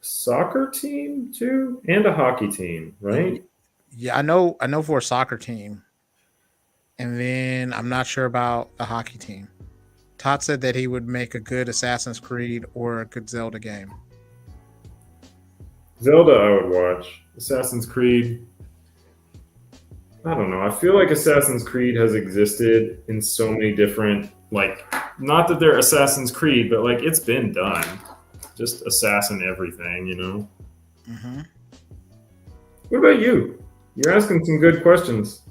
soccer team too, and a hockey team, right? Yeah, I know for a soccer team, and then I'm not sure about the hockey team. Todd said that he would make a good Assassin's Creed or a good Zelda game. Zelda, I would watch. Assassin's Creed, I don't know. I feel like Assassin's Creed has existed in so many different, like, not that they're Assassin's Creed, but like it's been done. Just assassin everything, Mm-hmm. What about you? You're asking some good questions.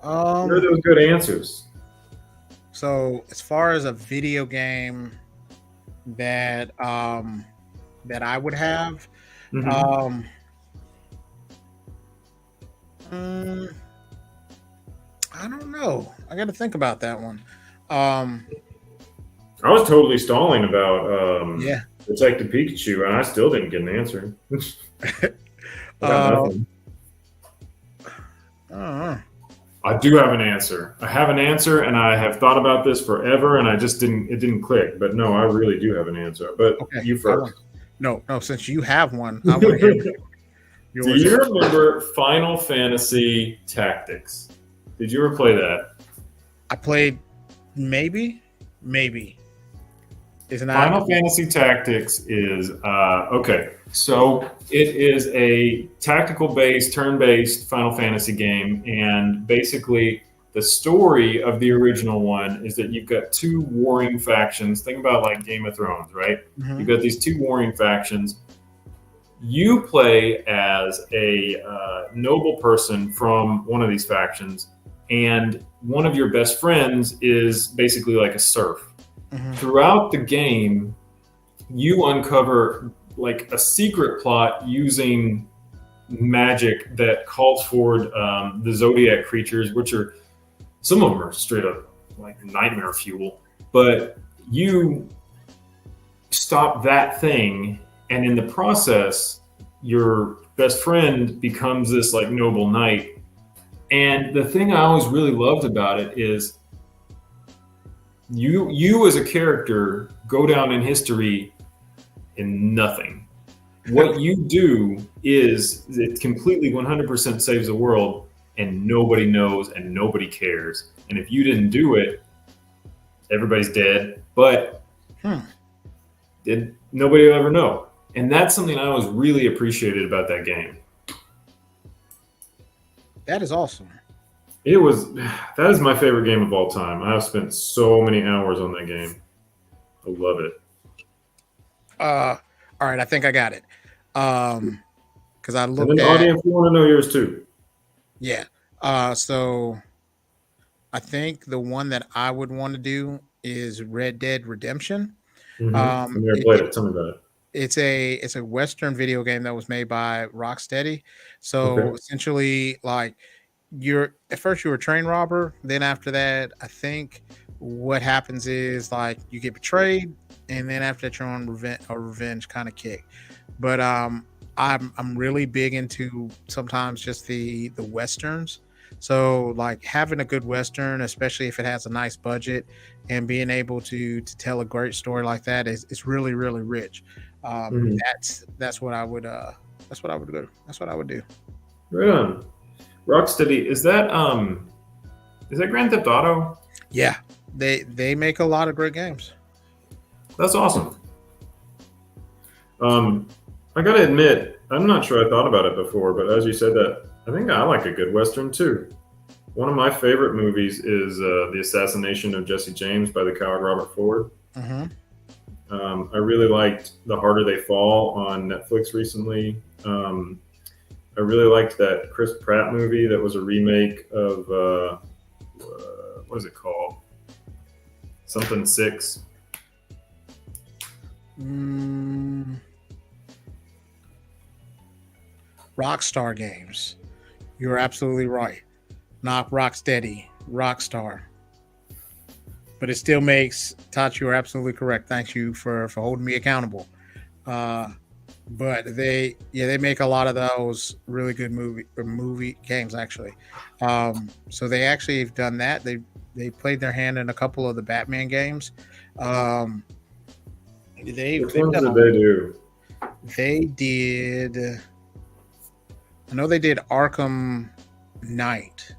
Where are those good answers? So as far as a video game that that I would have, Mm-hmm. um, mm, I don't know. I got to think about that one. Um, I was totally stalling about yeah. Detective Pikachu, and I still didn't get an answer. I got Uh, nothing. I don't know. I do have an answer. I have an answer, and I have thought about this forever, and I just didn't. It didn't click. But no, I really do have an answer. But Okay. you first. No. Since you have one, I want to hear Do yours. you remember Final Fantasy Tactics? Did you ever play that? I played maybe. It's not. Final Fantasy Tactics is okay. So it is a tactical-based, turn-based Final Fantasy game, and basically the story of the original one is that you've got two warring factions. Think about like Game of Thrones, right? Mhm. You've got these two warring factions. You play as a noble person from one of these factions, and one of your best friends is basically like a serf. Mhm. Throughout the game, you uncover like a secret plot using magic that calls forward the zodiac creatures, which are some of them are straight up like nightmare fuel. But you stop that thing, and in the process, your best friend becomes this like noble knight. And the thing I always really loved about it is you as a character go down in history in nothing. What you do is it completely 100% saves the world, and nobody knows and nobody cares. And if you didn't do it, everybody's dead. But nobody will ever know. And that's something I always really appreciated about that game. That is awesome. That is my favorite game of all time. I have spent so many hours on that game. I love it. All right, I think I got it. Because I And looked then the at audience want to know yours too. yeah. So I think the one that I would want to do is Red Dead Redemption. Mm-hmm. I never It, played it, it. Tell me about it. it's a Western video game that was made by Rocksteady. So Okay. essentially, like you're at first you're a train robber, then after that, I think what happens is like you get betrayed, and then after that you're on revenge kind of kick. But I'm really big into sometimes just the westerns. So like having a good western, especially if it has a nice budget, and being able to tell a great story like that is really really rich. Mm-hmm. That's what I would that's what I would do. That's what I would do. Right on. Rocksteady, is that Grand Theft Auto? Yeah, they make a lot of great games. That's awesome. I gotta admit, I'm not sure I thought about it before, but as you said that, I think I like a good Western too. One of my favorite movies is The Assassination of Jesse James by the coward Robert Ford. Mm-hmm. I really liked The Harder They Fall on Netflix recently. I really liked that Chris Pratt movie that was a remake of what is it called? Something Six. Rockstar Games. You're absolutely right. Not Rocksteady, Rockstar. But it still makes Touch. You're absolutely correct. Thank you for holding me accountable. But they make a lot of those really good movie games actually. So they actually have done that. They played their hand in a couple of the Batman games. Um, Which ones did they do? They did. I know they did Arkham Knight.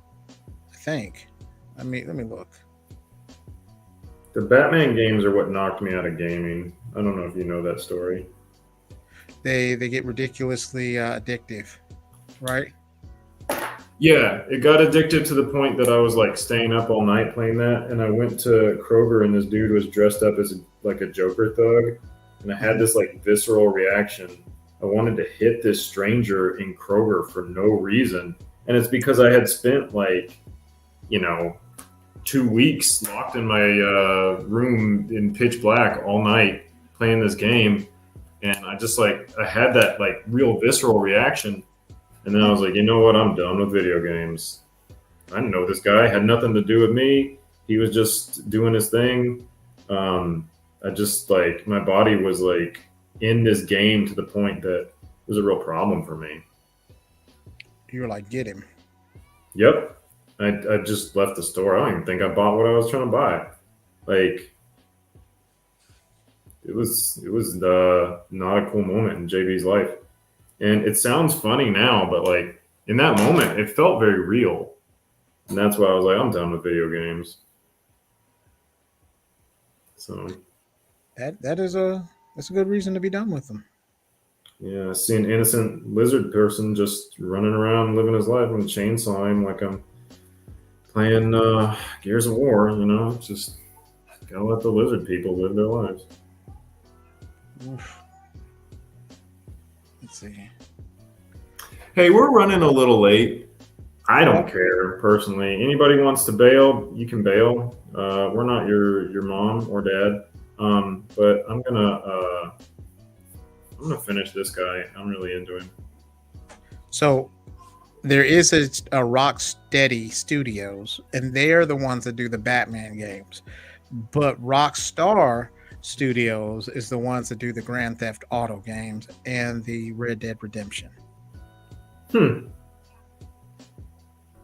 I think. Let me look. The Batman games are what knocked me out of gaming. I don't know if you know that story. They get ridiculously addictive, right? Yeah, it got addictive to the point that I was like staying up all night playing that. And I went to Kroger and this dude was dressed up as like a Joker thug. And I had this like visceral reaction. I wanted to hit this stranger in Kroger for no reason. And it's because I had spent like 2 weeks locked in my room in pitch black all night playing this game. And I just I had that real visceral reaction. And then I was like, you know what? I'm done with video games. I didn't know this guy, had nothing to do with me. He was just doing his thing. I just my body was in this game to the point that it was a real problem for me. You were like, get him. Yep. I just left the store. I don't even think I bought what I was trying to buy. It was not a cool moment in JB's life. And it sounds funny now, but in that moment, it felt very real. And that's why I was like, I'm done with video games. So that's a good reason to be done with them. Yeah, I see an innocent lizard person just running around living his life and chainsawing like I'm playing Gears of War, just gotta let the lizard people live their lives. Oof. Let's see. Hey, we're running a little late. I don't care personally. Anybody wants to bail, you can bail. We're not your mom or dad, but I'm gonna finish this guy. I'm really into him. So there is a Rocksteady Studios, and they're the ones that do the Batman games. But Rockstar Studios is the ones that do the Grand Theft Auto games and the Red Dead Redemption.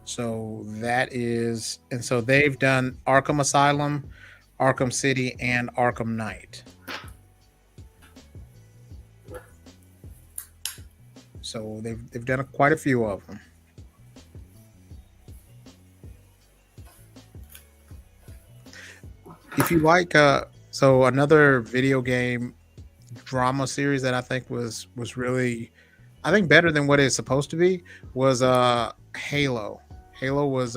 So that is, and so they've done Arkham Asylum, Arkham City, and Arkham Knight. So they've done quite a few of them. If you like, so another video game drama series that I think was really, I think better than what it's supposed to be was Halo. Halo was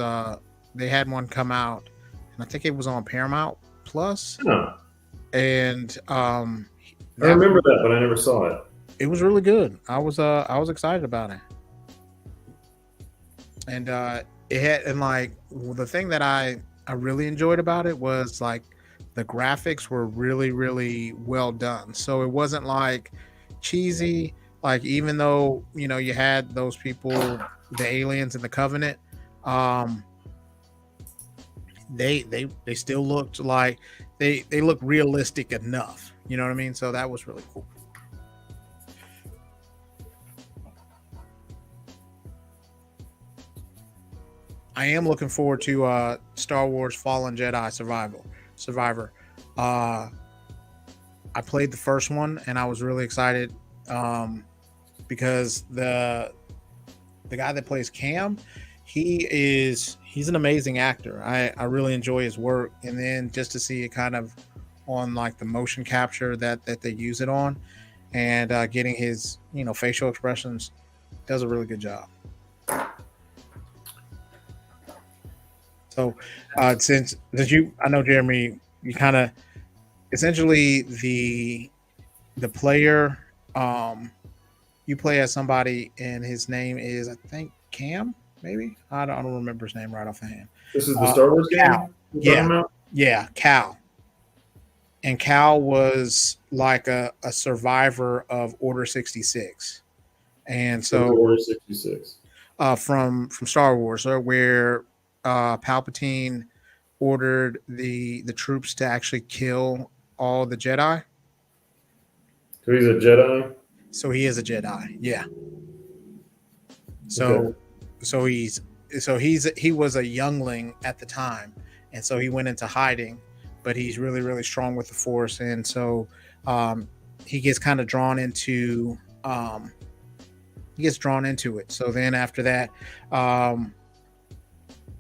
they had one come out, and I think it was on Paramount Plus. Huh. And I remember that, but I never saw it. It was really good. I was excited about it. And it had, and the thing that I really enjoyed about it was the graphics were really, really well done. So it wasn't cheesy, even though you had those people, the aliens and the Covenant, they still looked like they looked realistic enough. You know what I mean? So that was really cool. I am looking forward to Star Wars Fallen Jedi Survivor. I played the first one and I was really excited because the guy that plays Cam, he's an amazing actor. I really enjoy his work, and then just to see it kind of on the motion capture that they use it on, and getting his facial expressions, does a really good job. So since I know Jeremy, you kind of essentially the player, you play as somebody and his name is, I think, Cam, maybe. I don't remember his name right offhand. This is the Star Wars game? Yeah, Cal. And Cal was a survivor of Order 66. And so Order 66. From Star Wars, where Palpatine ordered the troops to actually kill all the Jedi. So he's a Jedi? So he is a Jedi, yeah. So he was a youngling at the time, and so he went into hiding, but he's really, really strong with the Force, and so he gets kind of drawn into it. So then after that,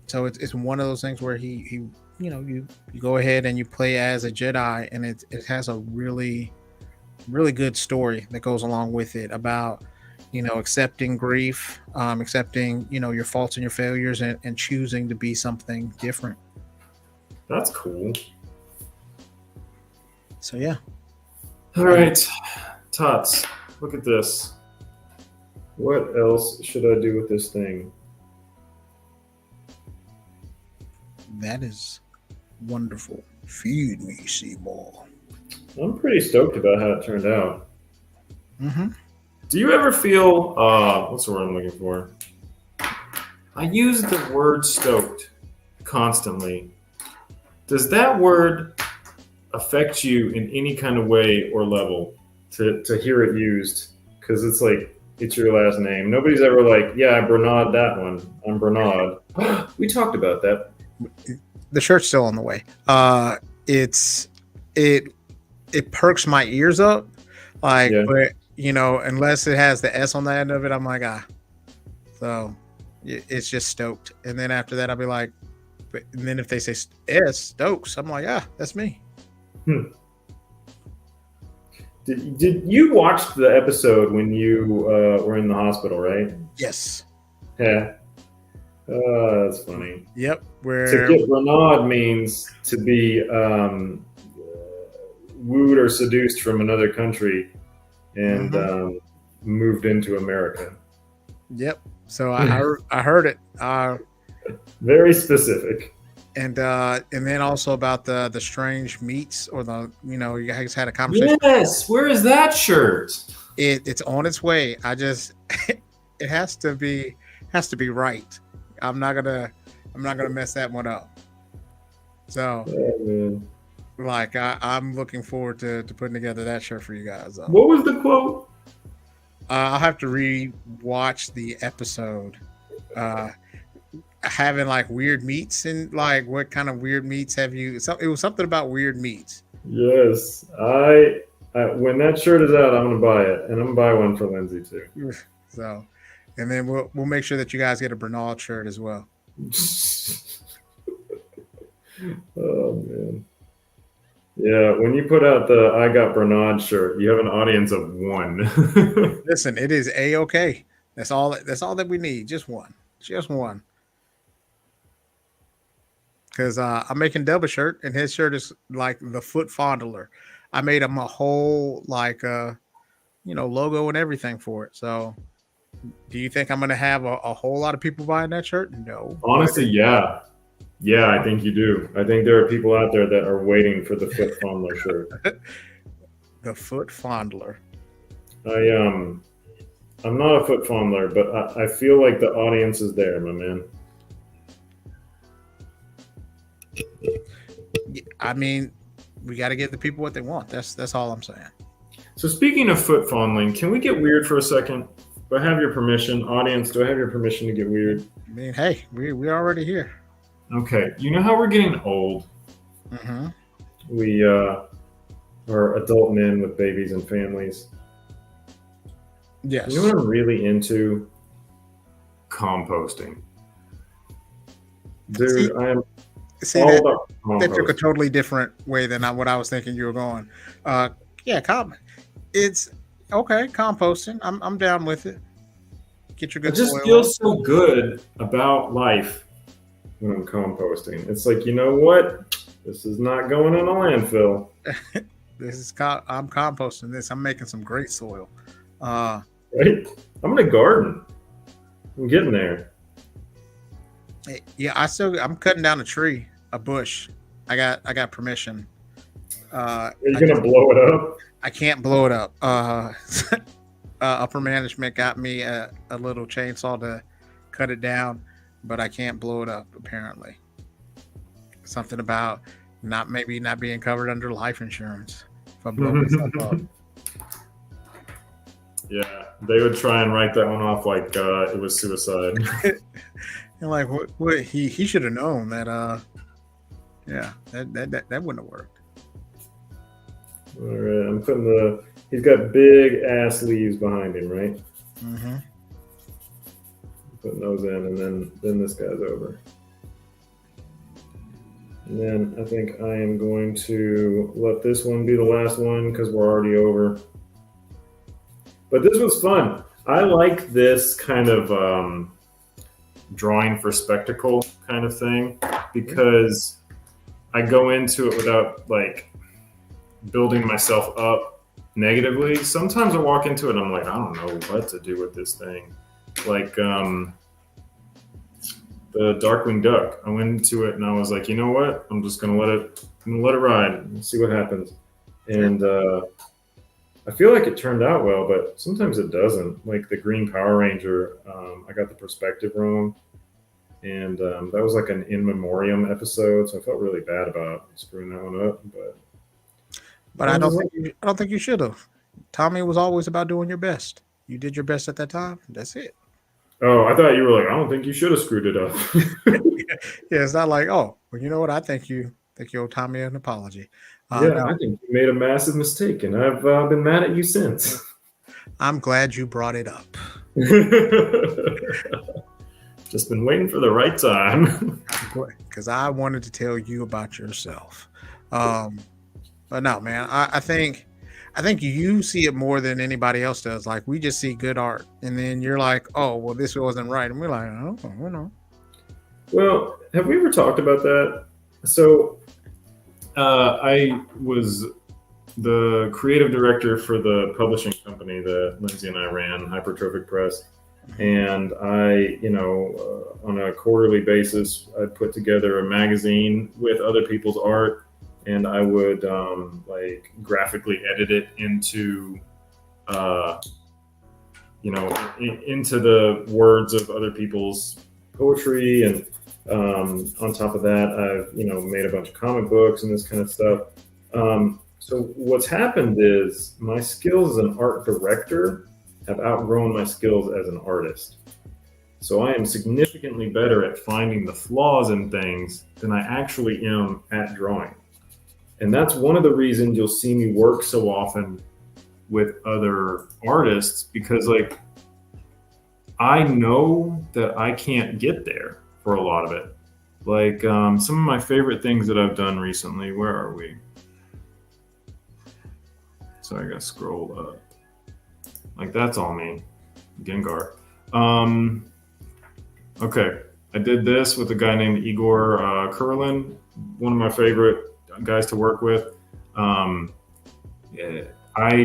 so it's one of those things where he you go ahead and you play as a Jedi, and it has a really, really good story that goes along with it about accepting grief, accepting your faults and your failures, and choosing to be something different. That's cool. So yeah. All right, Tots, look at this. What else should I do with this thing? That is wonderful. Feed me, Seymour. I'm pretty stoked about how it turned out. Mm-hmm. Do you ever feel what's the word I'm looking for? I use the word stoked constantly. Does that word affect you in any kind of way or level to hear it used? Because it's like it's your last name. Nobody's ever like, yeah, I Bernard that one. I'm Bernard. We talked about that. The shirt's still on the way. It perks my ears up, like, Yeah. but unless it has the S on the end of it, I'm like, So it's just stoked, and then after that, I'll be like, and then if they say S Stokes, I'm like, that's me. Did you watch the episode when you were in the hospital, right? Yes. Yeah. That's funny. Yep. To get Bernard means to be wooed or seduced from another country and moved into America. Yep. So I heard it. Very specific. And then also about the strange meats, or you guys had a conversation. Yes. Where is that shirt? It's on its way. I just it has to be right. I'm not gonna mess that one up. So like I'm looking forward to putting together that shirt for you guys. What was the quote? I'll have to re-watch the episode. Having like weird meats, and like what kind of weird meats have you? It was something about weird meats. Yes, I when that shirt is out, I'm gonna buy it, and I'm gonna buy one for Lindsay too. So, and then we'll make sure that you guys get a Bernard shirt as well. Oh man, yeah. When you put out the "I Got Bernard" shirt, you have an audience of one. Listen, it is A-okay. That's all that we need. Just one. Because I'm making Dub a shirt, and his shirt is like the foot fondler. I made him a whole logo and everything for it. So, do you think I'm going to have a whole lot of people buying that shirt? No. Honestly, yeah, I think you do. I think there are people out there that are waiting for the foot fondler shirt. The foot fondler. I'm not a foot fondler, but I feel like the audience is there, my man. I mean, we got to give the people what they want. That's all I'm saying. So speaking of foot fondling, can we get weird for a second? Do I have your permission? Audience, do I have your permission to get weird? I mean, hey, we're already here. Okay. You know how we're getting old? Mm-hmm. We are adult men with babies and families. Yes. You know what I'm really into? Composting. Dude, I am all about composting. That took a totally different way than what I was thinking you were going. It's okay, composting. I'm down with it. Get your good soil. I just feel so good about life when I'm composting. It's like, you know what? This is not going in a landfill. I'm composting this. I'm making some great soil. Right? I'm gonna garden. I'm getting there. Yeah, I'm cutting down a bush. I got permission. Are you gonna blow it up? I can't blow it up. Upper management got me a little chainsaw to cut it down, but I can't blow it up. Apparently, something about not being covered under life insurance if I blow myself up. Yeah, they would try and write that one off like it was suicide. And like, what he should have known that. Yeah, that wouldn't have worked. All right, I'm putting he's got big ass leaves behind him, right? Mm-hmm. Putting those in, and then this guy's over. And then I think I am going to let this one be the last one because we're already over. But this was fun. I like this kind of drawing for spectacle kind of thing because I go into it without like building myself up negatively. Sometimes I walk into it and I'm like, I don't know what to do with this thing. Like the Darkwing Duck. I went into it and I was like, you know what? I'm just gonna let it ride and see what happens. And I feel like it turned out well, but sometimes it doesn't. Like the Green Power Ranger, I got the perspective wrong, and that was like an in memoriam episode, so I felt really bad about screwing that one up. But I don't think you should have. Tommy was always about doing your best. You did your best at that time. That's it. Oh, I thought you were like, I don't think you should have screwed it up. Yeah, it's not like, oh, well, you know what? I think you owe Tommy an apology. Yeah, No, I think you made a massive mistake, and I've been mad at you since. I'm glad you brought it up. Just been waiting for the right time. Because I wanted to tell you about yourself. But no, man, I think you see it more than anybody else does. Like we just see good art, and then you're like, oh, well, this wasn't right, and we're like, oh, you know. Well, have we ever talked about that? So, I was the creative director for the publishing company that Lindsay and I ran, Hypertrophic Press, and I, on a quarterly basis, I put together a magazine with other people's art. And I would like graphically edit it into, into the words of other people's poetry. And on top of that, I've made a bunch of comic books and this kind of stuff. So what's happened is my skills as an art director have outgrown my skills as an artist. So I am significantly better at finding the flaws in things than I actually am at drawing. And that's one of the reasons you'll see me work so often with other artists, because like I know that I can't get there for a lot of it. Like some of my favorite things that I've done recently, where are we? So I gotta scroll up. Like that's all me, Gengar. Okay, I did this with a guy named Igor Kurlin, one of my favorite guys to work with. I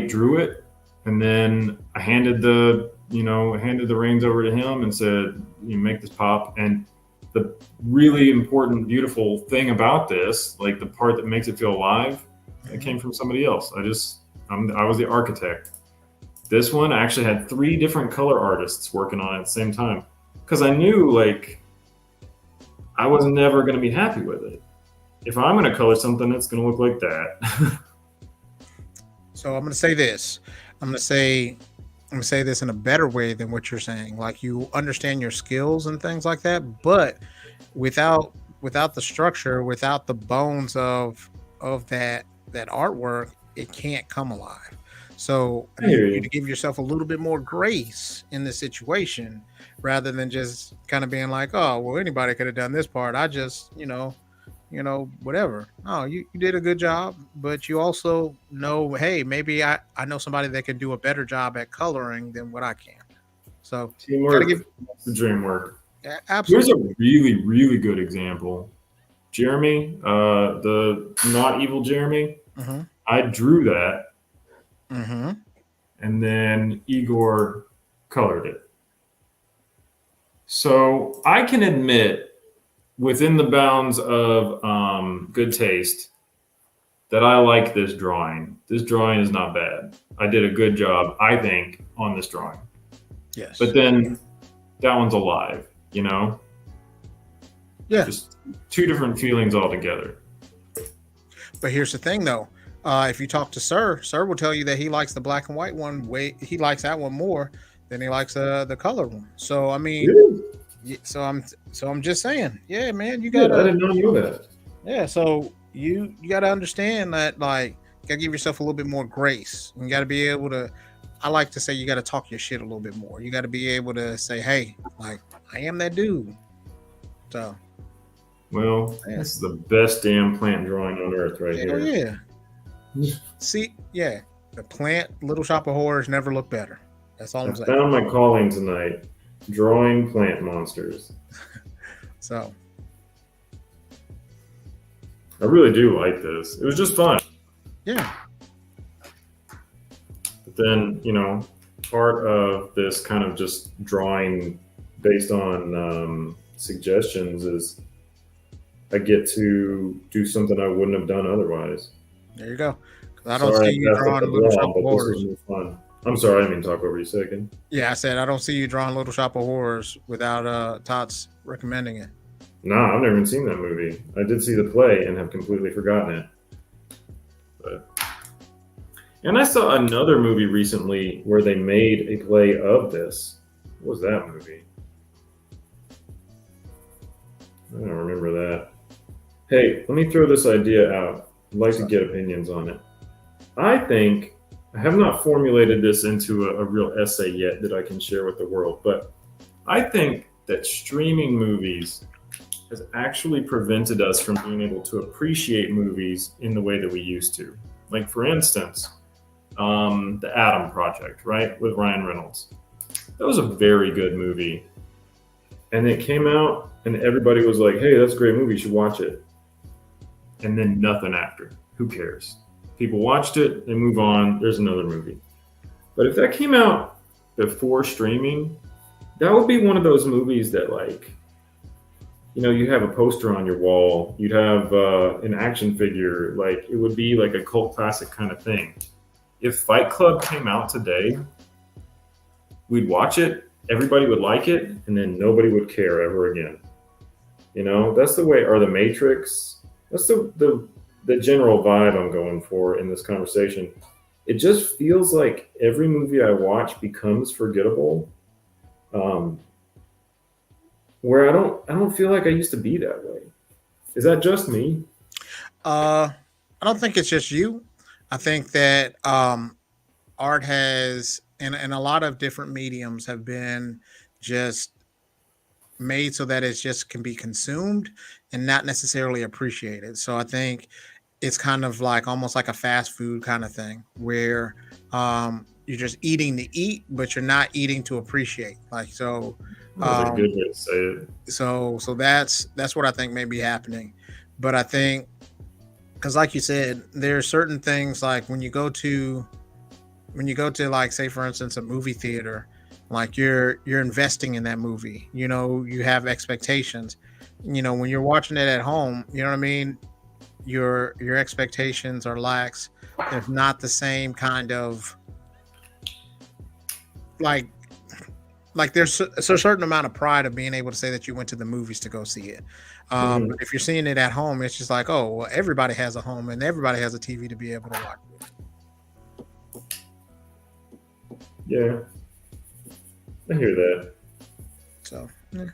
drew it, and then I handed the reins over to him and said, "You make this pop." And the really important, beautiful thing about this, like the part that makes it feel alive, it came from somebody else. I was the architect. This one, I actually had 3 different color artists working on it at the same time, because I knew like I was never going to be happy with it. If I'm going to color something, it's going to look like that. So I'm going to say this. I'm going to say this in a better way than what you're saying. Like you understand your skills and things like that, but without the structure, without the bones of that artwork, it can't come alive. So I need you to give yourself a little bit more grace in the situation rather than just kind of being like, oh, well, anybody could have done this part. I just, whatever. No, you did a good job, but you also know, hey, maybe I know somebody that can do a better job at coloring than what I can. So teamwork, the dream work. Yeah, absolutely. Here's a really, really good example. Jeremy, the Not Evil Jeremy. Mm-hmm. I drew that. Mm-hmm. And then Igor colored it. So I can admit, within the bounds of good taste, that I like this drawing. This drawing is not bad. I did a good job, I think, on this drawing. Yes. But then that one's alive, Yeah. Just 2 different feelings altogether. But here's the thing, though. If you talk to Sir will tell you that he likes the black and white one. He likes that one more than he likes the color one. So I mean, really? So I'm just saying, yeah, man, you gotta. I did not know that. Yeah, so you gotta understand that, like, you gotta give yourself a little bit more grace. You gotta be able to. I like to say you gotta talk your shit a little bit more. You gotta be able to say, hey, like, I am that dude. So. Well, this is the best damn plant drawing on earth, right here. Yeah. See, yeah, the plant Little Shop of Horrors never looked better. That's all I'm saying. I found my calling tonight, drawing plant monsters. So, I really do like this. It was just fun. Yeah. But then, part of this kind of just drawing based on suggestions is I get to do something I wouldn't have done otherwise. There you go. 'Cause I don't Sorry, see I you passed up drawing the Little Shop ball, of but this was Horrors. more fun. I'm sorry, I didn't mean to talk over you a second. Yeah, I said I don't see you drawing Little Shop of Horrors without Tots recommending it. Nah, I've never even seen that movie. I did see the play and have completely forgotten it. And I saw another movie recently where they made a play of this. What was that movie? I don't remember that. Hey, let me throw this idea out. I'd like to get opinions on it. I think I have not formulated this into a real essay yet that I can share with the world, but I think that streaming movies has actually prevented us from being able to appreciate movies in the way that we used to. Like, for instance, the Adam Project, right, with Ryan Reynolds. That was a very good movie. And it came out, and everybody was like, hey, that's a great movie, you should watch it. And then nothing after. Who cares? People watched it, they move on, there's another movie. But if that came out before streaming, that would be one of those movies that, like, you know, you have a poster on your wall, you'd have an action figure, like, it would be like a cult classic kind of thing. If Fight Club came out today, we'd watch it, everybody would like it, and then nobody would care ever again. You know, that's the way, or The Matrix, that's the general vibe I'm going for in this conversation. It just feels like every movie I watch becomes forgettable. Where I don't feel like I used to be that way. Is that just me? I don't think it's just you. I think that art has, and a lot of different mediums have been just made so that it just can be consumed and not necessarily appreciated. So I think it's kind of like almost like a fast food kind of thing where you're just eating to eat, but you're not eating to appreciate. Like so. That's a good way to say it. So that's what I think may be happening. But I think because like you said, there are certain things like when you go to like say for instance a movie theater, like you're investing in that movie. You know, you have expectations. You know, when you're watching it at home, you know what I mean? Your expectations are lax. There's not the same kind of like there's a certain amount of pride of being able to say that you went to the movies to go see it. But if you're seeing it at home, it's just like, oh, well, everybody has a home and everybody has a TV to be able to watch it. Yeah, I hear that. So, yeah.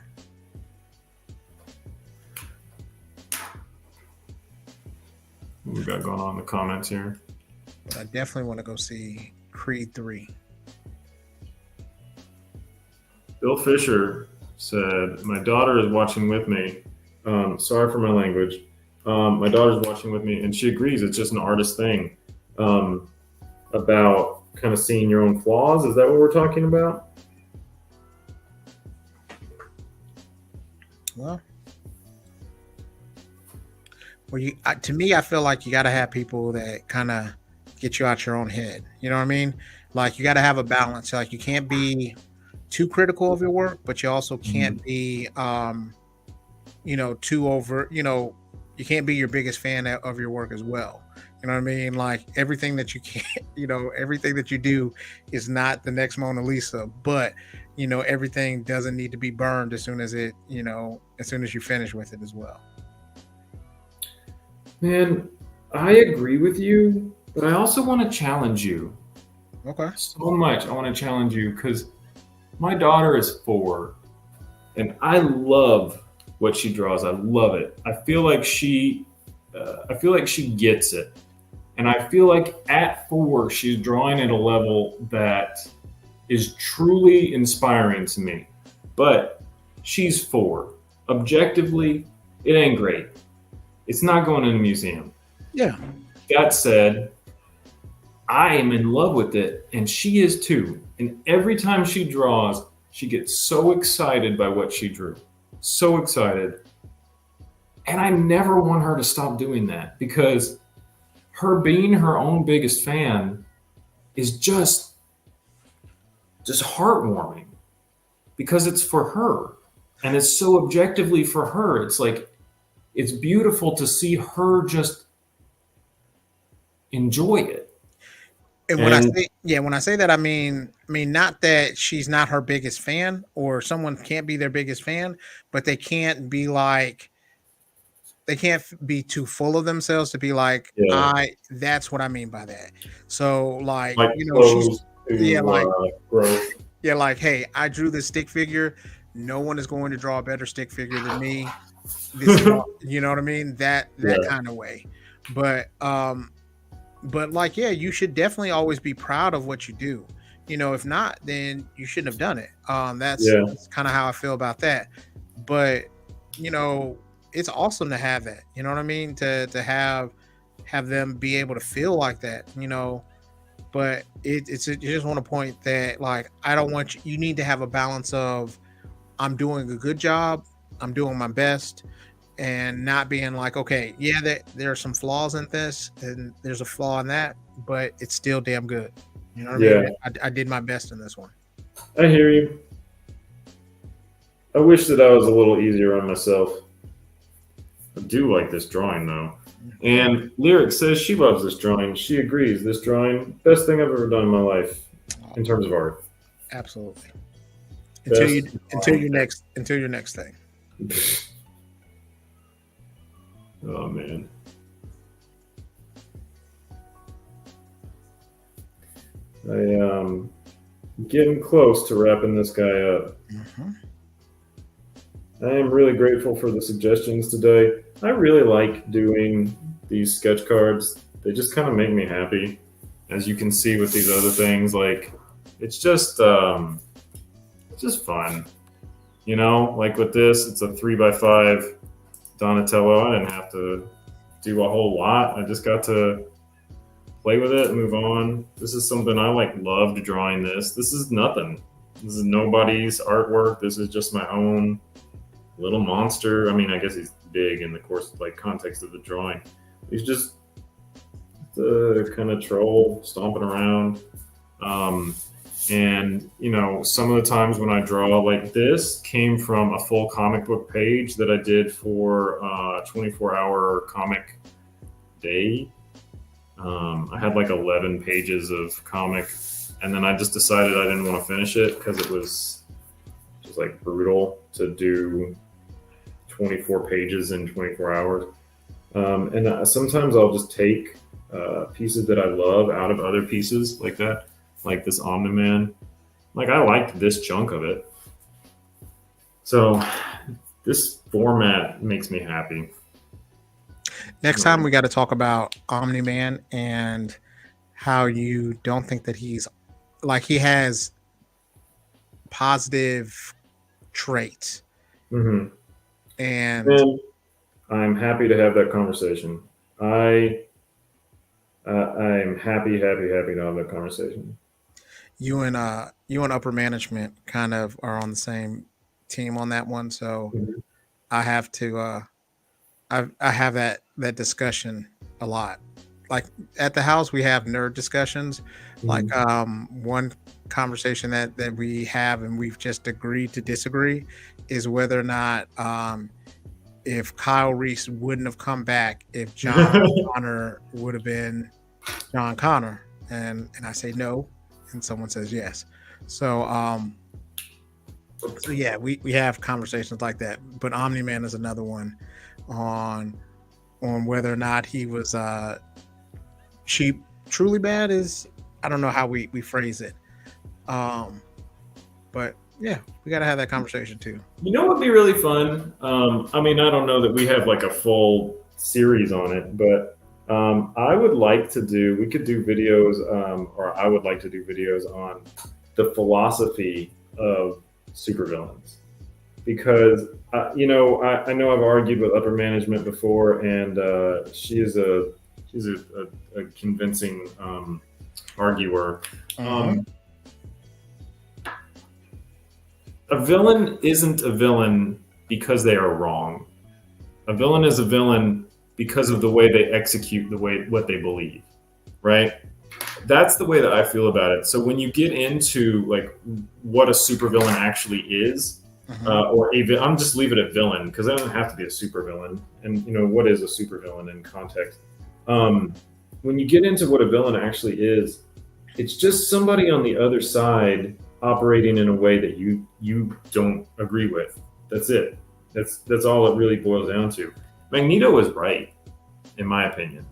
What we got going on in the comments here? But I definitely want to go see Creed 3. Bill Fisher said, my daughter is watching with me. Sorry for my language. My daughter's watching with me, and she agrees it's just an artist thing about kind of seeing your own flaws. Is that what we're talking about? Well, to me, I feel like you got to have people that kind of get you out your own head. You know what I mean? Like you got to have a balance. Like you can't be too critical of your work, but you also can't be, too over, you can't be your biggest fan of your work as well. You know what I mean? Like everything that you can't, everything that you do is not the next Mona Lisa, but, everything doesn't need to be burned as soon as it, as soon as you finish with it as well. Man, I agree with you, but I also want to challenge you. Okay. So much. I want to challenge you because my daughter is 4, and I love what she draws. I love it. I feel like she gets it, and I feel like at 4 she's drawing at a level that is truly inspiring to me. But she's 4. Objectively, it ain't great. It's not going in a museum. Yeah. That said, I am in love with it, and she is too. And every time she draws, she gets so excited by what she drew. So excited. And I never want her to stop doing that because her being her own biggest fan is just heartwarming because it's for her. And it's so objectively for her. It's like, it's beautiful to see her just enjoy it. And when I say that, I mean not that she's not her biggest fan or someone can't be their biggest fan, but they can't be too full of themselves to be like, that's what I mean by that. So like she's growth. Yeah, like, hey, I drew this stick figure. No one is going to draw a better stick figure than me. You know what I mean? That kind of way. But like, yeah, you should definitely always be proud of what you do. If not, then you shouldn't have done it. That's kind of how I feel about that. But it's awesome to have that. You know what I mean? To have them be able to feel like that. But you just want to point that, like, I don't want you need to have a balance of, I'm doing a good job, I'm doing my best, and not being like, okay, yeah, there are some flaws in this and there's a flaw in that, but it's still damn good. You know what I mean? I did my best in this one. I hear you. I wish that I was a little easier on myself. I do like this drawing though. And Lyric says she loves this drawing. She agrees. This drawing, best thing I've ever done in my life in terms of art. Absolutely. Until your next thing. Oh man. I getting close to wrapping this guy up. Mm-hmm. I am really grateful for the suggestions today. I really like doing these sketch cards. They just kind of make me happy. As you can see with these other things, like it's just fun. Like with this, it's a 3x5 Donatello. I didn't have to do a whole lot. I just got to play with it and move on. This is something I loved drawing this. This is nothing. This is nobody's artwork. This is just my own little monster. I mean, I guess he's big in the context of the drawing. He's just the kind of troll stomping around. And some of the times when I draw like this came from a full comic book page that I did for 24-hour comic day. I had 11 pages of comic, and then I just decided I didn't want to finish it because it was just brutal to do 24 pages in 24 hours. And sometimes I'll just take pieces that I love out of other pieces like that, like this Omni-Man. I liked this chunk of it. So this format makes me happy. Next time we got to talk about Omni-Man and how you don't think that he has positive traits. Mm-hmm. And I'm happy to have that conversation. I'm happy to have that conversation. You and upper management kind of are on the same team on that one, so mm-hmm. I have to I have that discussion a lot. Like at the house, we have nerd discussions. Mm-hmm. Like one conversation that we have and we've just agreed to disagree is whether or not if Kyle Reese wouldn't have come back if John Connor would have been John Connor, and I say no, and someone says yes. So yeah, we have conversations like that. But Omni-Man is another one on whether or not he was cheap. Truly bad is, I don't know how we phrase it. But yeah, we got to have that conversation too. What would be really fun? I mean, I don't know that we have a full series on it, but I would like to do, we could do videos, or I would like to do videos on the philosophy of supervillains. Because, I know I've argued with upper management before, and she's a convincing arguer. A villain isn't a villain because they are wrong. A villain is a villain because of the way they execute what they believe, right? That's the way that I feel about it. So when you get into what a supervillain actually is, or I'm just leave it at villain because it doesn't have to be a super villain. And what is a super villain in context? When you get into what a villain actually is, it's just somebody on the other side operating in a way that you don't agree with. That's it. That's all it really boils down to. Magneto was right, in my opinion.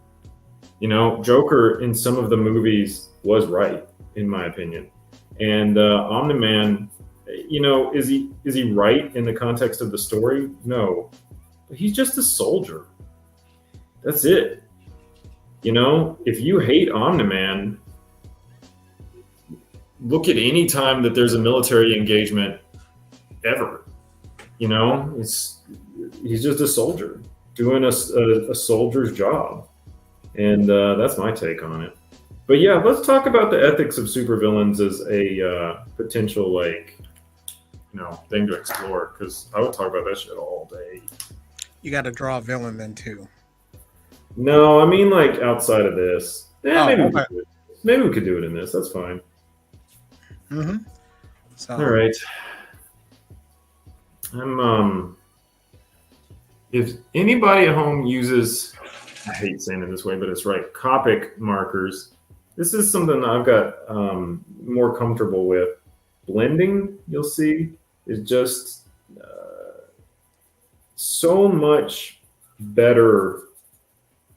Joker in some of the movies was right, in my opinion. And Omni-Man, is he right in the context of the story? No. But he's just a soldier. That's it. If you hate Omni-Man, look at any time that there's a military engagement ever. He's just a soldier doing a soldier's job. And that's my take on it. But yeah, let's talk about the ethics of supervillains as a potential thing to explore, because I would talk about that shit all day. You got to draw a villain then too. No, I mean outside of this. Maybe okay. Maybe we could do it in this. That's fine. So, all right. If anybody at home uses, I hate saying it this way, but it's right, Copic markers, this is something that I've got more comfortable with. Blending, you'll see, is just so much better,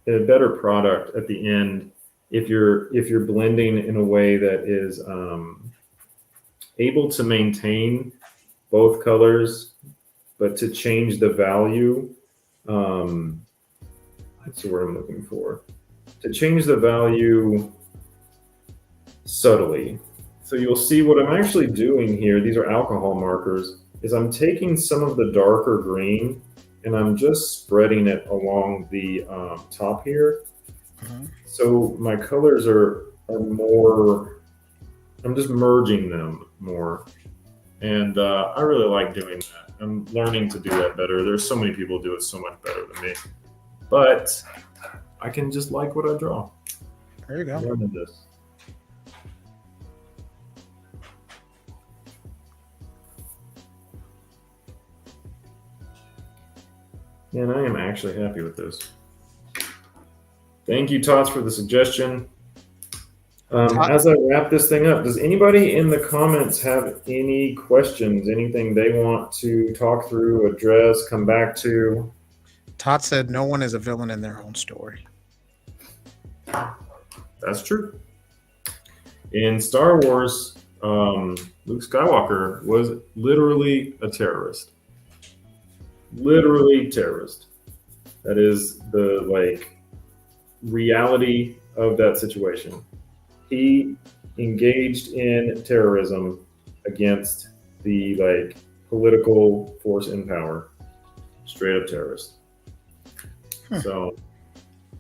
a better product at the end if you're blending in a way that is able to maintain both colors, but to change the value. That's the word I'm looking for. To change the value subtly. So you'll see what I'm actually doing here. These are alcohol markers. Is I'm taking some of the darker green and I'm just spreading it along the top here. So my colors are more. I'm just merging them more, and I really like doing that. I'm learning to do that better. There's so many people who do it so much better than me, but I can just like what I draw. There you go. I'm learning this. And I am actually happy with this. Thank you, Tots, for the suggestion. As I wrap this thing up, does anybody in the comments have any questions, anything they want to talk through, address, come back to? Todd said no one is a villain in their own story. That's true. In Star Wars, Luke Skywalker was literally a terrorist. Literally terrorist. That is the reality of that situation. He engaged in terrorism against the political force in power. Straight up terrorist. So,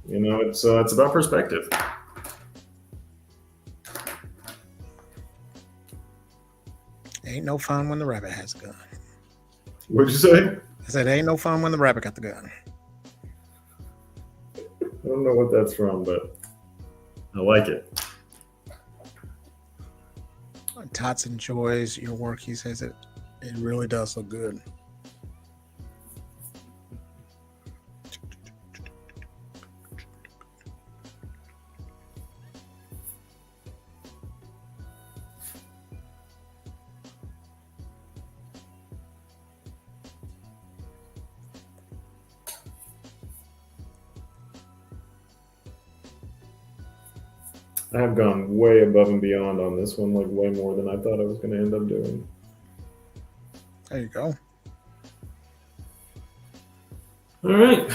it's about perspective. Ain't no fun when the rabbit has a gun. What'd you say? I said, ain't no fun when the rabbit got the gun. I don't know what that's from, but I like it. Tots enjoys your work. He says it really does look good. I have gone way above and beyond on this one, way more than I thought I was going to end up doing. There you go. All right.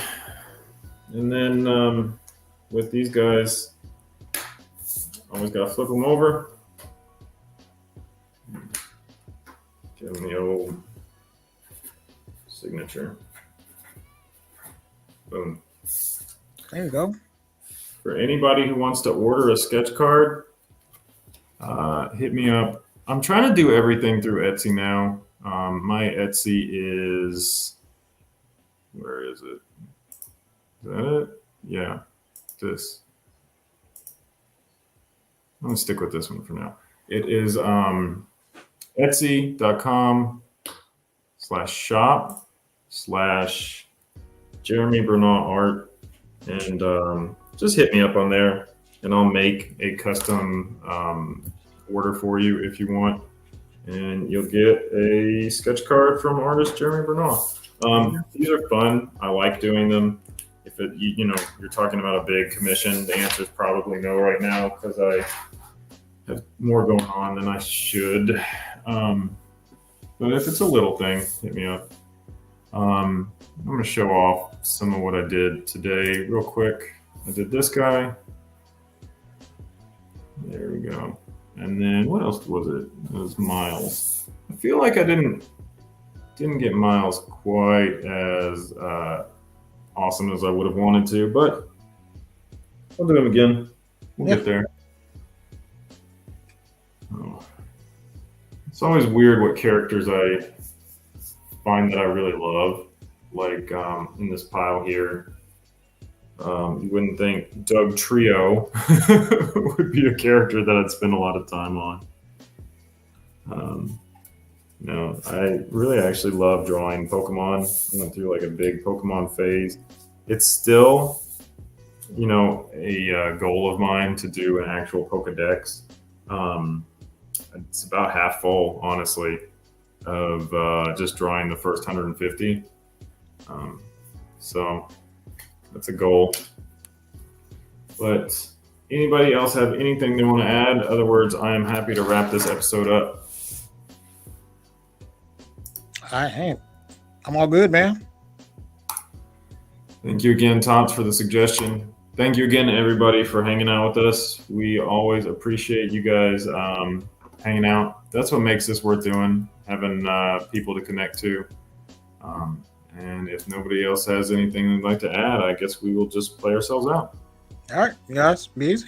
And then with these guys, always got to flip them over. Give them the old signature. Boom. There you go. For anybody who wants to order a sketch card, hit me up. I'm trying to do everything through Etsy now. My Etsy is, where is it? Is that it? Yeah, this. I'm going to stick with this one for now. It is etsy.com/. /shop/Jeremy Bernal art, and just hit me up on there, and I'll make a custom order for you if you want, and you'll get a sketch card from artist Jeremy Bernal. These are fun. I like doing them. If you're talking about a big commission, the answer is probably no right now because I have more going on than I should. But if it's a little thing, hit me up. I'm going to show off some of what I did today real quick. I did this guy. There we go. And then what else was it? It was Miles. I feel like I didn't get Miles quite as awesome as I would have wanted to, but I'll do him again. We'll get there. Oh. It's always weird what characters I find that I really love. Like in this pile here, you wouldn't think Doug Trio would be a character that I'd spend a lot of time on. No, I really actually love drawing Pokemon. I went through like a big Pokemon phase. It's still, a goal of mine to do an actual Pokedex. It's about half full, honestly, of just drawing the first 150. So that's a goal. But anybody else have anything they want to add? In other words, I am happy to wrap this episode up. I'm all good, man. Thank you again, Tots, for the suggestion. Thank you again, everybody, for hanging out with us. We always appreciate you guys hanging out. That's what makes this worth doing, having people to connect to. And if nobody else has anything they'd like to add, I guess we will just play ourselves out. All right, you guys, be easy.